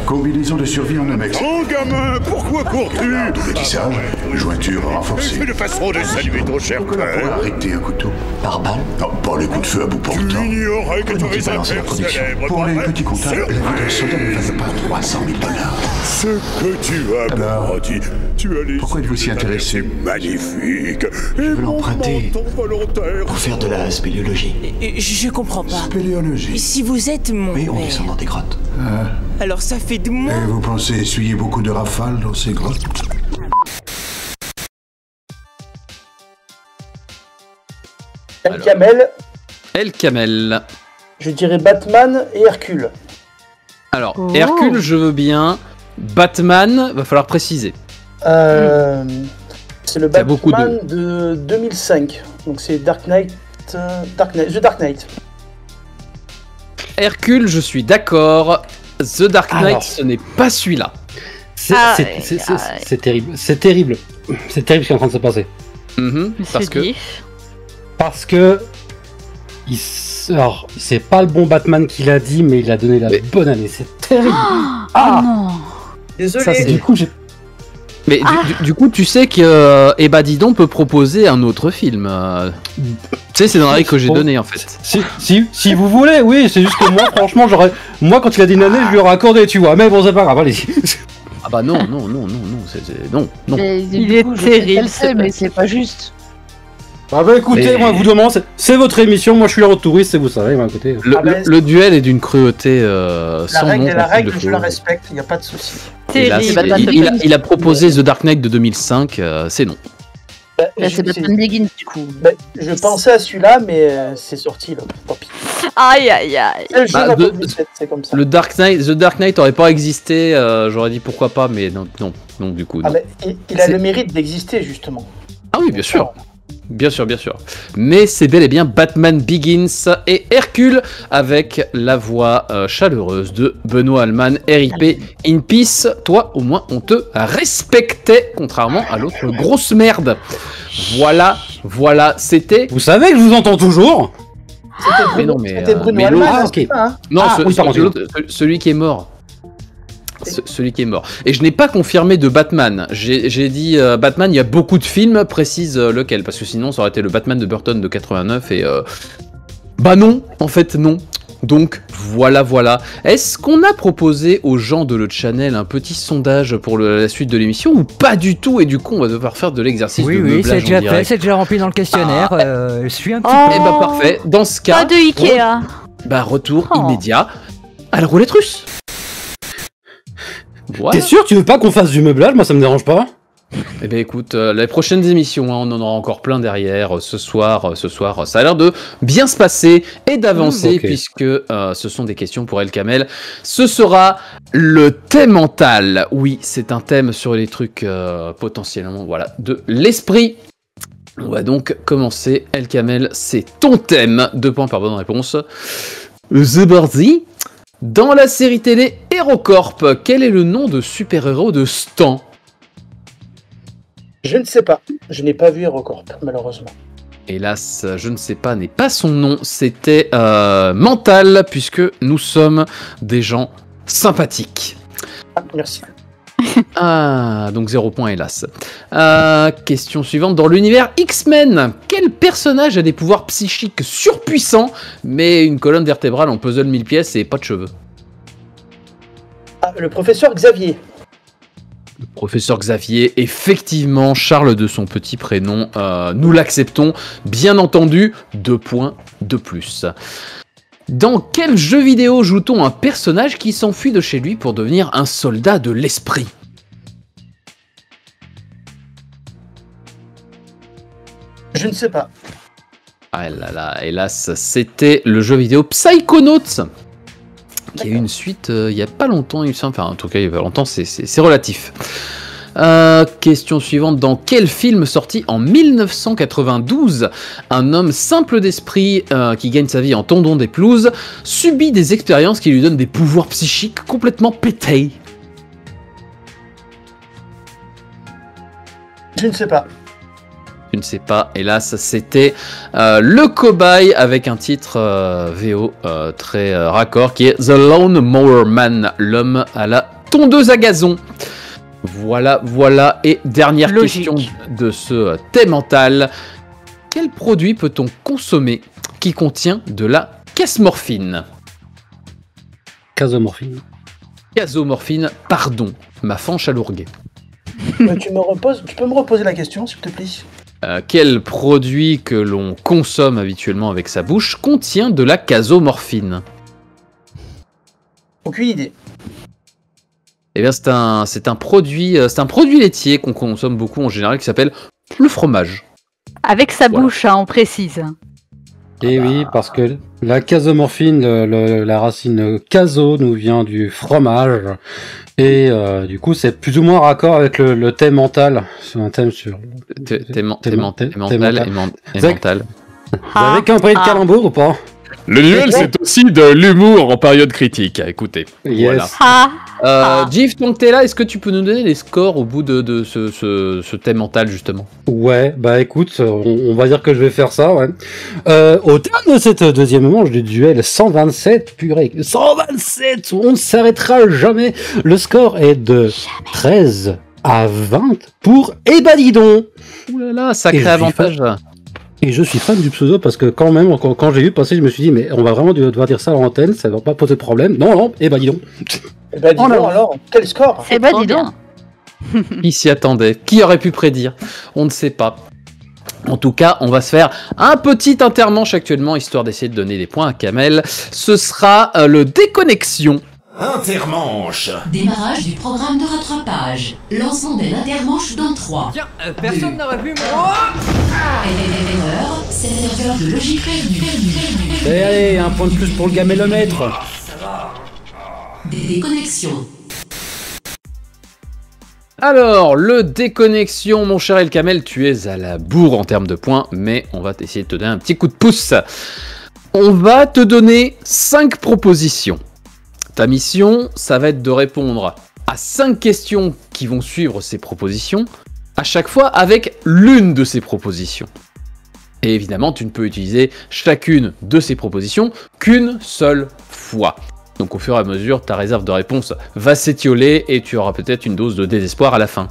Combinaison de survie en Amex. Oh gamin, pourquoi cours-tu? Double tissage, jointure renforcée. C'est une façon de saluer ton cher père. Arrêter un couteau. Par balle? Non, pas les coups de feu à bout portant. Tu ignorais que tu es un père célèbre. Pour les petits comptables, la vie d'un soldat ne faisait pas 300 000 $. Ce que tu as bâti, tu as les... Pourquoi êtes-vous si intéressé? Magnifique. Je veux l'emprunter pour faire de la spéléologie. Je comprends pas. Spéléologie? Si vous êtes mon Oui, on père, descend dans des grottes. alors ça fait de moi... Et vous pensez essuyer beaucoup de rafales dans ces grottes? El Kamel, El Kamel. je dirais Batman et Hercule. Alors, Hercule, je veux bien. Batman, va falloir préciser. C'est le Il y a beaucoup Batman de 2005. Donc c'est Dark Knight, The Dark Knight. Hercule, je suis d'accord. The Dark Knight, Alors. ce n'est pas celui-là. C'est terrible. C'est terrible. C'est terrible ce qui est en train de se passer. Parce que... Parce que... Alors, c'est pas le bon Batman qui l'a dit, mais il a donné la bonne année. C'est terrible. non. Désolé. Ça, du coup, j'ai... Mais du coup, tu sais que Eba Didon peut proposer un autre film. Tu sais, c'est dans la règle que j'ai donnée en fait. Si vous voulez, oui, c'est juste que moi, franchement, moi, quand il a dit une année, je lui aurais accordé, tu vois. Mais bon, c'est pas grave, allez-y. Ah bah non, non. Il est terrible, mais c'est pas juste. Ah bah écoutez, moi, vous demande, c'est votre émission, moi je suis là en touriste, et vous savez, bah, écoutez. Le duel est d'une cruauté sans La règle nom. est la qu'on règle, le je la faut. respecte, il n'y a pas de souci. Hélas, il a proposé The Dark Knight de 2005, c'est non. C'est Batman Begins du coup. Je pensais à celui-là, mais c'est sorti là. Tant pis. Aïe aïe aïe. C'est le jeu Bah, d'un peu plus, c'est comme ça. The Dark Knight aurait pas existé, j'aurais dit pourquoi pas, mais non, du coup. Ah, Non. mais il a le mérite d'exister justement. Ah oui, bien sûr. Bien sûr. Mais c'est bel et bien Batman Begins et Hercule avec la voix chaleureuse de Benoît Alman, RIP in peace. Toi, au moins, on te respectait, contrairement à l'autre grosse merde. Voilà, c'était... Vous savez que je vous entends toujours. Mais non, mais... C'était Bruno mais Alman, l'autre- c'est ça, hein. Non, oui, pardon, celui qui est mort. Celui qui est mort. Et je n'ai pas confirmé de Batman. J'ai dit Batman, il y a beaucoup de films, précise lequel, parce que sinon ça aurait été le Batman de Burton de 89 et... Bah non, en fait non. Donc voilà. Est-ce qu'on a proposé aux gens de le channel un petit sondage pour la suite de l'émission ou pas du tout? Et du coup on va devoir faire de l'exercice de Oui, meublage c'est déjà en direct. fait, c'est déjà rempli dans le questionnaire. Je suis un petit Eh bah parfait. Dans ce cas... Pas de Ikea. Bah retour immédiat à la roulette russe. Voilà. T'es sûr, tu veux pas qu'on fasse du meublage? Moi ça me dérange pas. Eh bien écoute, les prochaines émissions, on en aura encore plein derrière. Ce soir, ça a l'air de bien se passer et d'avancer puisque ce sont des questions pour El Kamel. Ce sera le thème mental. Oui, c'est un thème sur les trucs potentiellement, de l'esprit. On va donc commencer. El Kamel, c'est ton thème. 2 points par bonne réponse. The Birdie. Dans la série télé HeroCorp, quel est le nom de super-héros de Stan? Je ne sais pas. Je n'ai pas vu HeroCorp, malheureusement. Hélas, je ne sais pas, n'est pas son nom. C'était Mental, puisque nous sommes des gens sympathiques. Ah, merci. Ah, donc 0 point, hélas. Question suivante. Dans l'univers X-Men, quel personnage a des pouvoirs psychiques surpuissants, mais une colonne vertébrale en puzzle 1000 pièces et pas de cheveux? Ah, le professeur Xavier. Professeur Xavier, effectivement, Charles de son petit prénom, nous l'acceptons, bien entendu, 2 points de plus. Dans quel jeu vidéo joue-t-on un personnage qui s'enfuit de chez lui pour devenir un soldat de l'esprit? Je ne sais pas. Ah là là, hélas, c'était le jeu vidéo Psychonauts, qui a eu une suite il y a pas longtemps, il me semble. Enfin, en tout cas, il y a pas longtemps, c'est relatif. Question suivante. Dans quel film sorti en 1992, un homme simple d'esprit qui gagne sa vie en tondant des pelouses subit des expériences qui lui donnent des pouvoirs psychiques complètement pétés? Je ne sais pas. Tu ne sais pas, hélas, c'était Le Cobaye avec un titre VO très raccord qui est The Lone Mower Man, l'homme à la tondeuse à gazon. Voilà, et dernière question de ce thé mental. Quel produit peut-on consommer qui contient de la casmorphine? Casomorphine. Casomorphine, pardon, ma fanche à lourguet. Tu peux me reposer la question, s'il te plaît? Quel produit que l'on consomme habituellement avec sa bouche contient de la casomorphine? Aucune idée. Eh bien, c'est un produit laitier qu'on consomme beaucoup en général qui s'appelle le fromage. Avec sa bouche, hein, on précise. Et oui, parce que la casomorphine, la racine caso nous vient du fromage. Et du coup, c'est plus ou moins raccord avec le thème mental. C'est un thème sur... mental. Vous avez compris le calembour ou pas? Le duel, c'est aussi de l'humour en période critique. Écoutez, yes. Voilà. Jeff, tant que t'es là, est-ce que tu peux nous donner les scores au bout de ce thème mental, justement? Ouais, bah écoute, on va dire que je vais faire ça, ouais. Au terme de cette deuxième manche du duel, 127, purée, 127, on ne s'arrêtera jamais. Le score est de 13 à 20 pour Ebadidon. Ouh là là, sacré avantage. Et je suis fan du pseudo parce que quand même, quand j'ai vu passer, je me suis dit, mais on va vraiment devoir dire ça à l'antenne, ça va pas poser de problème. Non, et bah dis donc. Et bah dis donc alors, quel score? Et bah dis donc. Qui s'y attendait? Qui aurait pu prédire? On ne sait pas. En tout cas, on va se faire un petit intermanche actuellement, histoire d'essayer de donner des points à Kamel. Ce sera le déconnexion. Intermanche. Démarrage du programme de rattrapage. Lancement de l'intermanche dans 3. Tiens, personne n'aurait vu moi. Erreur, serveur de logique perdu. Allez, un point de plus pour le gamélomètre. Déconnexion. Alors, le déconnexion, mon cher El Kamel, tu es à la bourre en termes de points, mais on va essayer de te donner un petit coup de pouce. On va te donner 5 propositions. Ta mission, ça va être de répondre à 5 questions qui vont suivre ces propositions, à chaque fois avec l'une de ces propositions. Et évidemment, tu ne peux utiliser chacune de ces propositions qu'une seule fois. Donc au fur et à mesure, ta réserve de réponse va s'étioler et tu auras peut-être une dose de désespoir à la fin.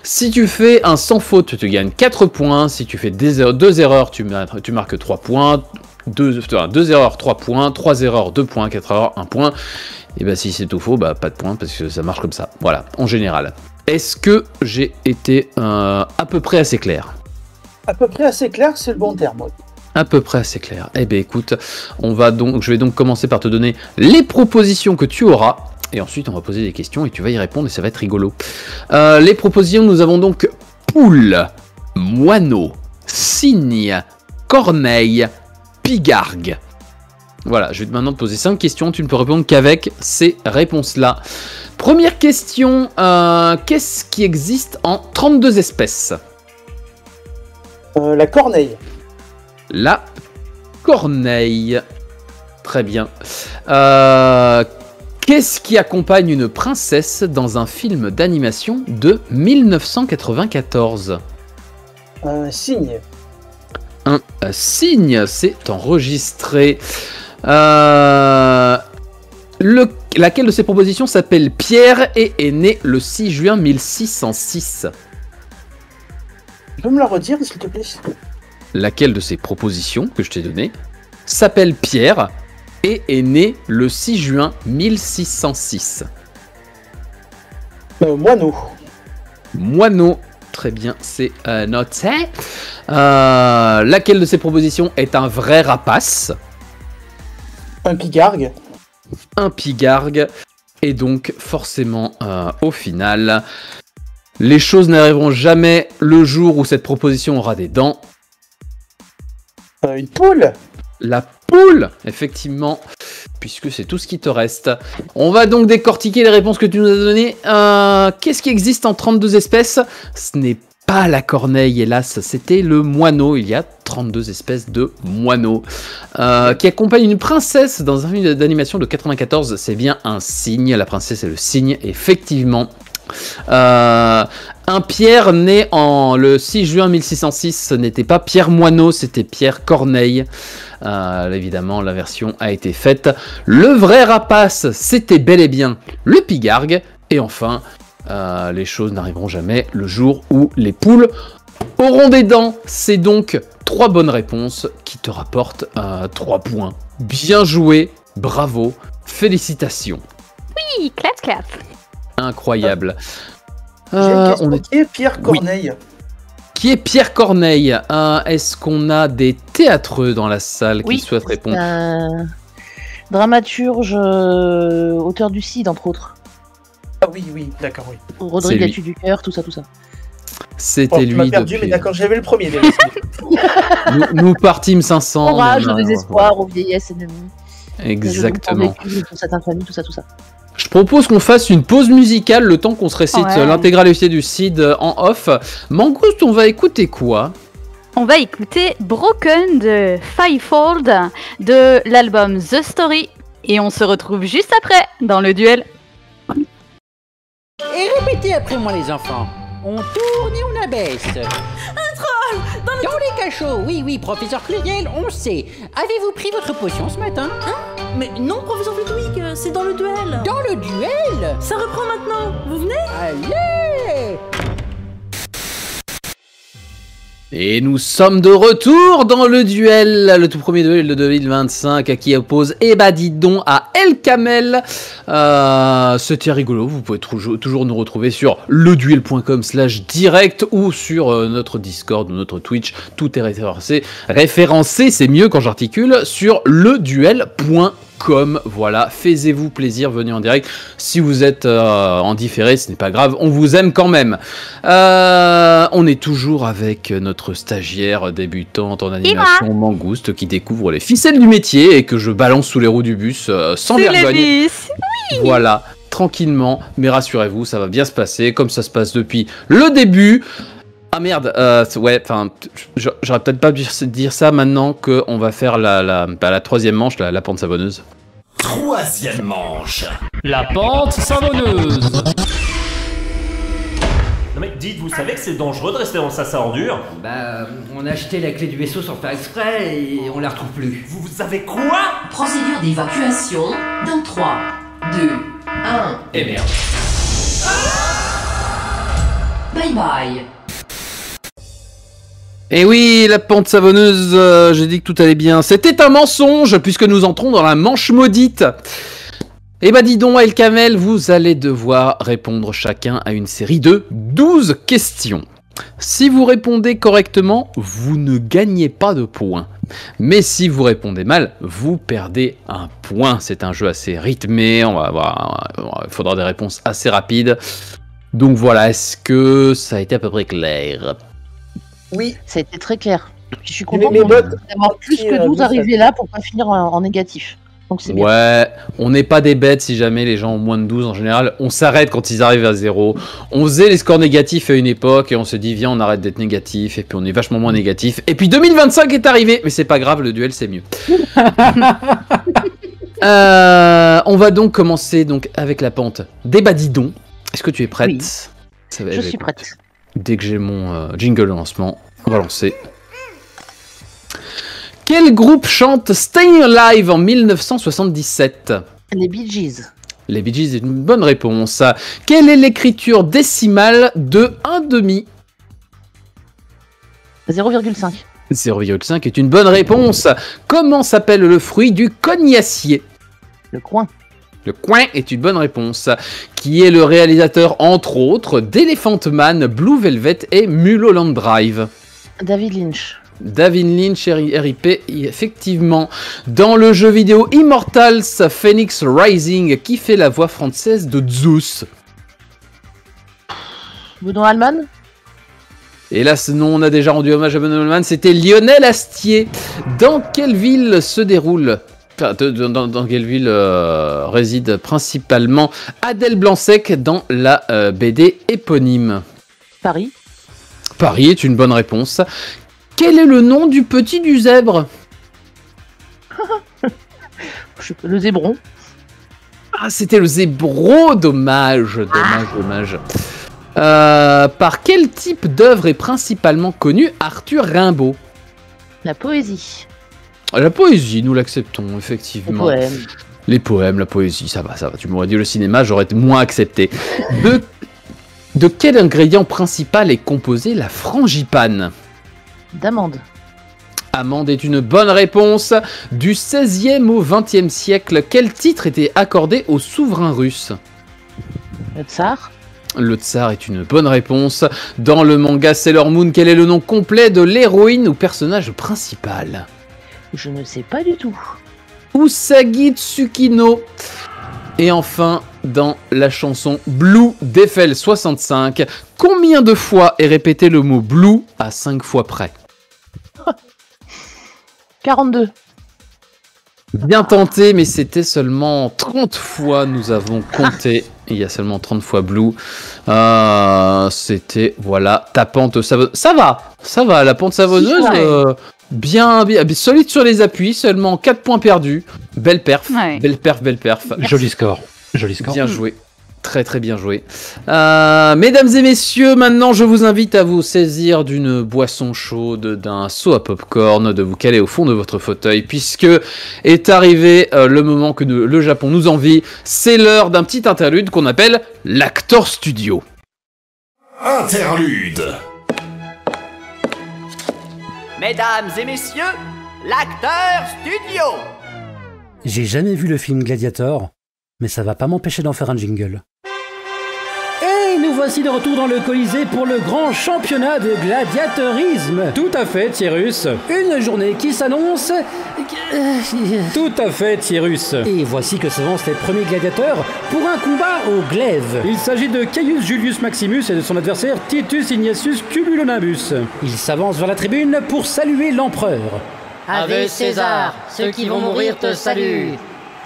Si tu fais un sans faute, tu gagnes 4 points. Si tu fais 2 erreurs, tu marques 3 points. 2 erreurs, 3 points. 3 erreurs, 2 points. 4 erreurs, 1 point. Et bah si c'est tout faux, bah pas de points parce que ça marche comme ça. Voilà, en général. Est-ce que j'ai été à peu près assez clair? À peu près assez clair, c'est le bon terme. À peu près assez clair. Eh bien écoute, je vais donc commencer par te donner les propositions que tu auras. Et ensuite on va poser des questions et tu vas y répondre et ça va être rigolo. Les propositions, nous avons donc poule, moineau, cygne, corneille, pigargue. Voilà, je vais maintenant te poser 5 questions, tu ne peux répondre qu'avec ces réponses-là. Première question, qu'est-ce qui existe en 32 espèces? La corneille. La corneille. Très bien. Qu'est-ce qui accompagne une princesse dans un film d'animation de 1994? Un cygne. Un cygne, c'est enregistré. Laquelle de ces propositions s'appelle Pierre et est née le 6 juin 1606? Tu peux me la redire, s'il te plaît? Laquelle de ces propositions que je t'ai données s'appelle Pierre et est né le 6 juin 1606? Moineau. Moineau. Très bien, c'est noté. Laquelle de ces propositions est un vrai rapace? Un pigargue. Un pigargue. Et donc, forcément, au final, les choses n'arriveront jamais le jour où cette proposition aura des dents. Une poule. La poule, effectivement. puisque c'est tout ce qui te reste. On va donc décortiquer les réponses que tu nous as données. Qu'est-ce qui existe en 32 espèces? Ce n'est pas la corneille, hélas, c'était le moineau. Il y a 32 espèces de moineaux. Qui accompagne une princesse dans un film d'animation de 94. C'est bien un cygne. La princesse est le cygne, effectivement. Un Pierre né le 6 juin 1606, ce n'était pas Pierre Moineau, c'était Pierre Corneille. Évidemment, la version a été faite. Le vrai rapace, c'était bel et bien le pigargue. Et enfin, les choses n'arriveront jamais le jour où les poules auront des dents. C'est donc 3 bonnes réponses qui te rapportent 3 points. Bien joué, bravo, félicitations. Oui, clap clap. Incroyable. J'ai une question. Qui est Pierre Corneille? Qui est Pierre Corneille? Est-ce qu'on a des théâtreux dans la salle qui souhaitent répondre? Dramaturge, auteur du Cid, entre autres. Ah oui, d'accord, oui. Rodrigue Latu du Cœur, tout ça. C'était lui. Tu m'as perdu, mais d'accord, j'avais le premier. nous partîmes 500. Orage, au désespoir, aux vieillesses ennemies. Exactement. Pour cette infamie, tout ça. Je propose qu'on fasse une pause musicale le temps qu'on se récite l'intégralité du Cid en off. Mangouste, on va écouter quoi? On va écouter Broken de Fivefold de l'album The Story. Et on se retrouve juste après dans le duel. Et répétez après moi les enfants. On tourne et on abaisse. Un troll dans les cachots. Oui, professeur Pluriel, on sait. Avez-vous pris votre potion ce matin? Mais non, professeur Flitwick, c'est dans le duel. Dans le duel? Ça reprend maintenant. Vous venez? Allez! Et nous sommes de retour dans le duel, le tout premier duel de 2025 qui oppose Ebadidon à El Kamel. C'était rigolo, vous pouvez toujours nous retrouver sur leduel.com/direct ou sur notre Discord ou notre Twitch. Tout est référencé, c'est mieux quand j'articule, sur leduel.com. Voilà, faites-vous plaisir, venez en direct. Si vous êtes en différé, ce n'est pas grave, on vous aime quand même. On est toujours avec notre stagiaire débutante en animation, Mangouste, qui découvre les ficelles du métier et que je balance sous les roues du bus sans vergogne. Oui. Voilà, tranquillement, mais rassurez-vous, ça va bien se passer, comme ça se passe depuis le début. Ah merde, ouais, enfin, j'aurais peut-être pas dû dire ça maintenant qu'on va faire la troisième manche, la pente savonneuse. Troisième manche. La pente savonneuse. Non mais dites, vous savez que c'est dangereux de rester dans sa ordure? On a acheté la clé du vaisseau sans faire exprès et on la retrouve plus. Vous savez quoi? Procédure d'évacuation dans 3, 2, 1... Et merde. Bye bye. Et oui, la pente savonneuse, j'ai dit que tout allait bien. C'était un mensonge, puisque nous entrons dans la manche maudite. Eh ben dis donc, El Kamel, vous allez devoir répondre chacun à une série de 12 questions. Si vous répondez correctement, vous ne gagnez pas de points. Mais si vous répondez mal, vous perdez un point. C'est un jeu assez rythmé, il faudra des réponses assez rapides. Donc voilà, est-ce que ça a été à peu près clair ? Oui, ça a été très clair. Je suis content d'avoir plus que 12 arrivés là pour pas finir en négatif. Donc c'est bien. Ouais, on n'est pas des bêtes si jamais les gens ont moins de 12 en général. On s'arrête quand ils arrivent à 0. On faisait les scores négatifs à une époque et on se dit viens on arrête d'être négatif et puis on est vachement moins négatif. Et puis 2025 est arrivé, mais c'est pas grave, le duel c'est mieux. On va donc commencer avec la pente des badidons. Est-ce que tu es prête ? Oui. Je suis prête. Dès que j'ai mon jingle de lancement, on va lancer. Quel groupe chante Staying Alive en 1977 ? Les Bee Gees. Les Bee Gees est une bonne réponse. Quelle est l'écriture décimale de 1/2 ? 0,5. 0,5 est une bonne réponse. Comment s'appelle le fruit du cognacier ? Le coin. Le coin est une bonne réponse. Qui est le réalisateur, entre autres, d'Elephant Man, Blue Velvet et Mulholland Drive ? David Lynch. David Lynch, RIP, effectivement. Dans le jeu vidéo Immortals Phoenix Rising, qui fait la voix française de Zeus ? Benoît Alman ? Hélas, non, on a déjà rendu hommage à Benoît Alman, c'était Lionel Astier. Dans quelle ville se déroule Dans quelle ville réside principalement Adèle Blanc-Sec dans la BD éponyme? Paris. Paris est une bonne réponse. Quel est le nom du petit du zèbre? Le zébron. Ah, c'était le zébro, dommage. Par quel type d'œuvre est principalement connu Arthur Rimbaud? La poésie. La poésie, nous l'acceptons, effectivement. Les poèmes, la poésie, ça va. Tu m'aurais dit le cinéma, j'aurais moins accepté. De quel ingrédient principal est composée la frangipane? D'amande. Amande est une bonne réponse. Du 16e au 20e siècle, quel titre était accordé aux souverains russes? Le tsar. Le tsar est une bonne réponse. Dans le manga Sailor Moon, quel est le nom complet de l'héroïne ou personnage principal? Je ne sais pas du tout. Usagi Tsukino. Et enfin, dans la chanson Blue d'Eiffel 65, combien de fois est répété le mot Blue à 5 fois près? 42. Bien tenté, mais c'était seulement 30 fois, nous avons compté. Il y a seulement 30 fois Blue. C'était, voilà, ta pente savonneuse. Ça va, la pente savonneuse, bien, solide sur les appuis, seulement 4 points perdus. Belle perf, belle perf. Joli score. Bien joué. Très très bien joué. Mesdames et messieurs, maintenant je vous invite à vous saisir d'une boisson chaude, d'un seau à popcorn, de vous caler au fond de votre fauteuil, puisque est arrivé le moment que le Japon nous envie. C'est l'heure d'un petit interlude qu'on appelle l'Actor Studio. Interlude. Mesdames et messieurs, l'Acteur Studio. J'ai jamais vu le film Gladiator, mais ça va pas m'empêcher d'en faire un jingle. Et nous voici de retour dans le Colisée pour le grand championnat de gladiateurisme. Tout à fait, Tyrus. Une journée qui s'annonce... Tout à fait, Tyrus. Et voici que s'avancent les premiers gladiateurs pour un combat au glaive. Il s'agit de Caius Julius Maximus et de son adversaire Titus Ignatius Cumulonimbus. Ils s'avancent vers la tribune pour saluer l'empereur. Ave César, ceux qui vont mourir te saluent.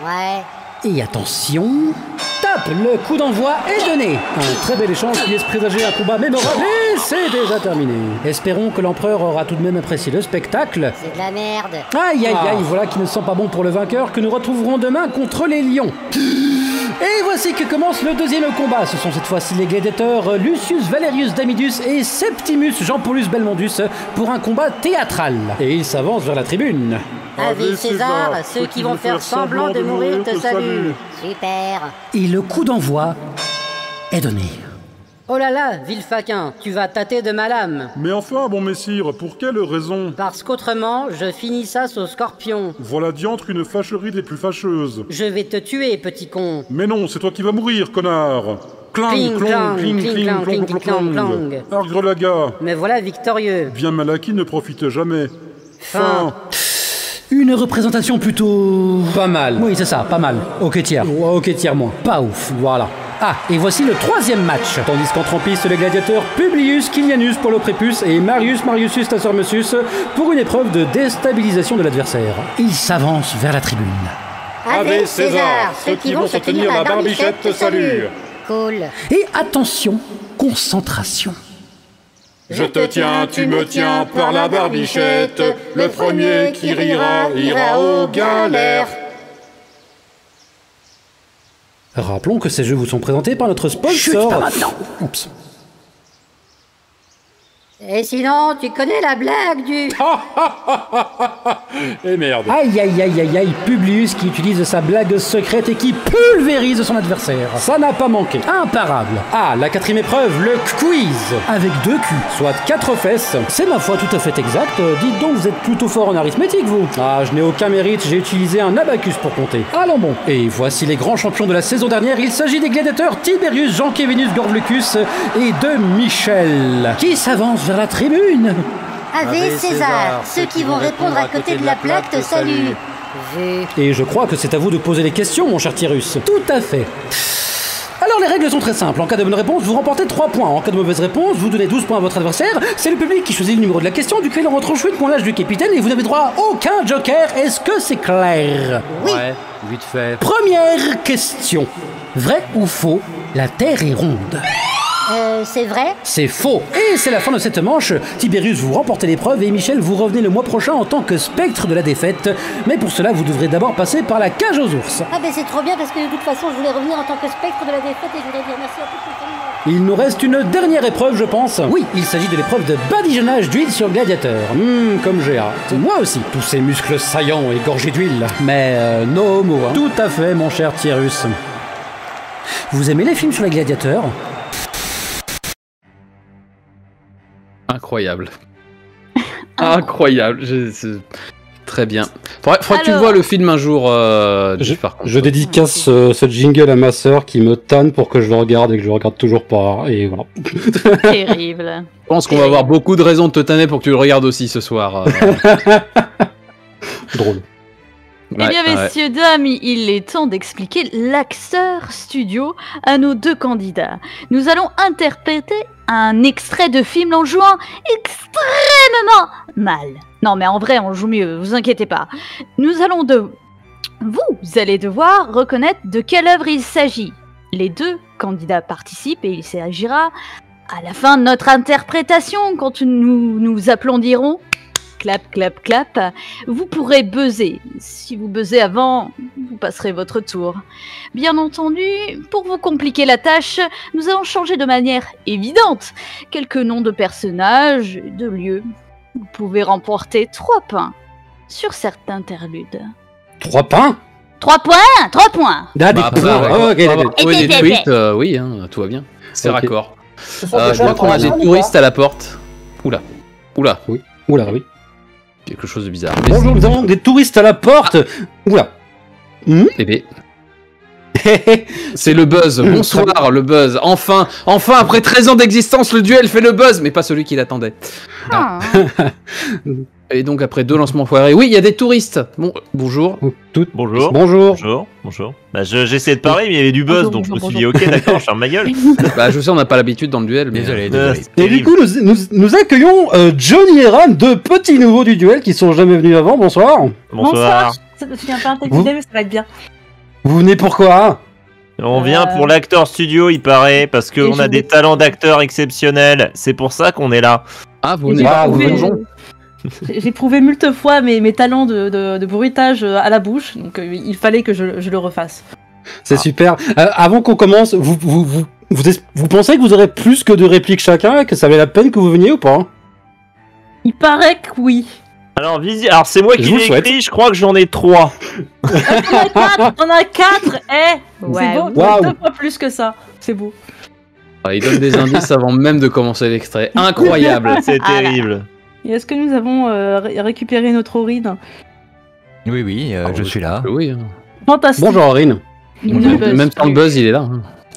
Ouais. Et attention, tape, le coup d'envoi est donné. Un très bel échange qui laisse présager un combat mémorable et c'est déjà terminé. Espérons que l'empereur aura tout de même apprécié le spectacle. C'est de la merde. Aïe, voilà qui ne sent pas bon pour le vainqueur que nous retrouverons demain contre les lions. Et voici que commence le deuxième combat. Ce sont cette fois-ci les gladiateurs Lucius Valerius Damidus et Septimus Jean-Paulus Belmondus pour un combat théâtral. Et ils s'avancent vers la tribune. Ave César, ceux qui vont faire semblant de mourir te saluent. Super. Et le coup d'envoi est donné. Oh là là, Villefaquin, tu vas tâter de ma lame. Mais enfin, bon messire, pour quelle raison? Parce qu'autrement, je finis ça au scorpion. Voilà diantre une fâcherie des plus fâcheuses. Je vais te tuer, petit con. Mais non, c'est toi qui vas mourir, connard. Clang, clang, cling, clang. Argrelaga. Me voilà victorieux. Bien mal acquis ne profite jamais. Fin. Une représentation plutôt... Pas mal. Oui, c'est ça, pas mal. Ok, tiers. Ok, tiers moins. Pas ouf, voilà. Ah, et voici le troisième match. Tandis qu'entrent en piste les gladiateurs Publius Kilianus pour le prépuce et Marius Mariusus Tassormusus pour une épreuve de déstabilisation de l'adversaire. Ils s'avancent vers la tribune. Ave César, ceux qui vont se tenir la barbichette te saluent. Cool. Et attention, concentration. Je te tiens, tu me tiens par la barbichette. Le premier qui rira, ira aux galères. Rappelons que ces jeux vous sont présentés par notre sponsor. Chut, pas maintenant. Oups. Et sinon, tu connais la blague du... Et merde. Aïe, Publius qui utilise sa blague secrète et qui pulvérise son adversaire. Ça n'a pas manqué. Imparable. Ah, la quatrième épreuve, le quiz. Avec 2 culs. Soit 4 fesses. C'est ma foi tout à fait exact. Dites donc, vous êtes plutôt fort en arithmétique, vous. Ah, je n'ai aucun mérite, j'ai utilisé un abacus pour compter. Allons bon. Et voici les grands champions de la saison dernière. Il s'agit des gladiateurs Tiberius Jean-Kévinus Gorvlecus et de Michel. Qui s'avancent vers la tribune. Ave César, ceux qui vont répondre à côté de la plaque te saluent. Et je crois que c'est à vous de poser les questions, mon cher Tyrus. Tout à fait. Alors les règles sont très simples. En cas de bonne réponse, vous remportez 3 points. En cas de mauvaise réponse, vous donnez 12 points à votre adversaire. C'est le public qui choisit le numéro de la question, duquel on retrouve pour l'âge du capitaine, et vous n'avez droit à aucun joker. Est-ce que c'est clair? Oui. Ouais, vite fait. Première question. Vrai ou faux, la Terre est ronde? C'est vrai? C'est faux. Et c'est la fin de cette manche. Tiberius, vous remportez l'épreuve et Michel, vous revenez le mois prochain en tant que spectre de la défaite. Mais pour cela, vous devrez d'abord passer par la cage aux ours. Ah ben c'est trop bien parce que de toute façon, je voulais revenir en tant que spectre de la défaite et je voulais dire merci à toute les familles. Il nous reste une dernière épreuve, je pense. Oui, il s'agit de l'épreuve de badigeonnage d'huile sur gladiateur. Comme j'ai hâte. Moi aussi. Tous ces muscles saillants et gorgés d'huile. Mais no homo, hein. Tout à fait, mon cher Tyrus. Vous aimez les films sur les gladiateurs? Incroyable. Incroyable. Très bien. Faudrait que tu vois le film un jour. Je dédicace ce jingle à ma sœur qui me tanne pour que je le regarde et que je le regarde toujours pas. Et voilà. Terrible. Je pense qu'on va avoir beaucoup de raisons de te tanner pour que tu le regardes aussi ce soir. Drôle. Eh bien, messieurs, dames, il est temps d'expliquer l'Acteur Studio à nos deux candidats. Nous allons interpréter un extrait de film en jouant extrêmement mal. Non, mais en vrai, on joue mieux, vous inquiétez pas. Vous allez devoir reconnaître de quelle œuvre il s'agit. Les deux candidats participent et il s'agira, à la fin de notre interprétation, quand nous applaudirons, clap, clap, clap, vous pourrez buzzer. Si vous buzzez avant, vous passerez votre tour. Bien entendu, pour vous compliquer la tâche, nous allons changer de manière évidente quelques noms de personnages et de lieux. Vous pouvez remporter 3 points sur certains interludes. 3 points? 3 points! 3 points! Des tweets, oui, hein, tout va bien. C'est raccord. Je vois qu'on a des touristes à la porte. Oula. Oui. Oula, oui. Quelque chose de bizarre. Bonjour, nous avons des touristes à la porte. Oula. Bébé. C'est le buzz. Bonsoir, le buzz. Enfin, après 13 ans d'existence, le duel fait le buzz, mais pas celui qui l'attendait. Et donc après 2 lancements foirés, oui, il y a des touristes. Bonjour. Bonjour. Bah, j'essayais de parler, mais il y avait du buzz, donc je me suis dit, ok, d'accord, je ferme ma gueule. Bah, je sais, on n'a pas l'habitude dans le duel. Mais... Désolé. Et du coup, nous accueillons Johnny et Ram, 2 petits nouveaux du duel qui sont jamais venus avant. Bonsoir. Bonsoir. Je me souviens pas intégré, mais ça va être bien. Vous venez pourquoi? On vient pour l'Acteur Studio, il paraît, parce qu'on a des talents d'acteurs exceptionnels. C'est pour ça qu'on est là. Ah, vous venez pas, J'ai prouvé moult fois mes talents de bruitage à la bouche, donc il fallait que je le refasse. C'est super. Avant qu'on commence, vous pensez que vous aurez plus que 2 répliques chacun, que ça valait la peine que vous veniez ou pas? Il paraît que oui. Alors c'est moi qui l'ai écrit, je crois que j'en ai 3. On a 4, c'est beau, 2 fois plus que ça, c'est beau. Il donne des indices avant même de commencer l'extrait. Incroyable. C'est terrible. Et est-ce que nous avons récupéré notre Aurine? Oui, je suis là. Oui. Fantastique. Bonjour Aurine. Même sans le buzz, il est là.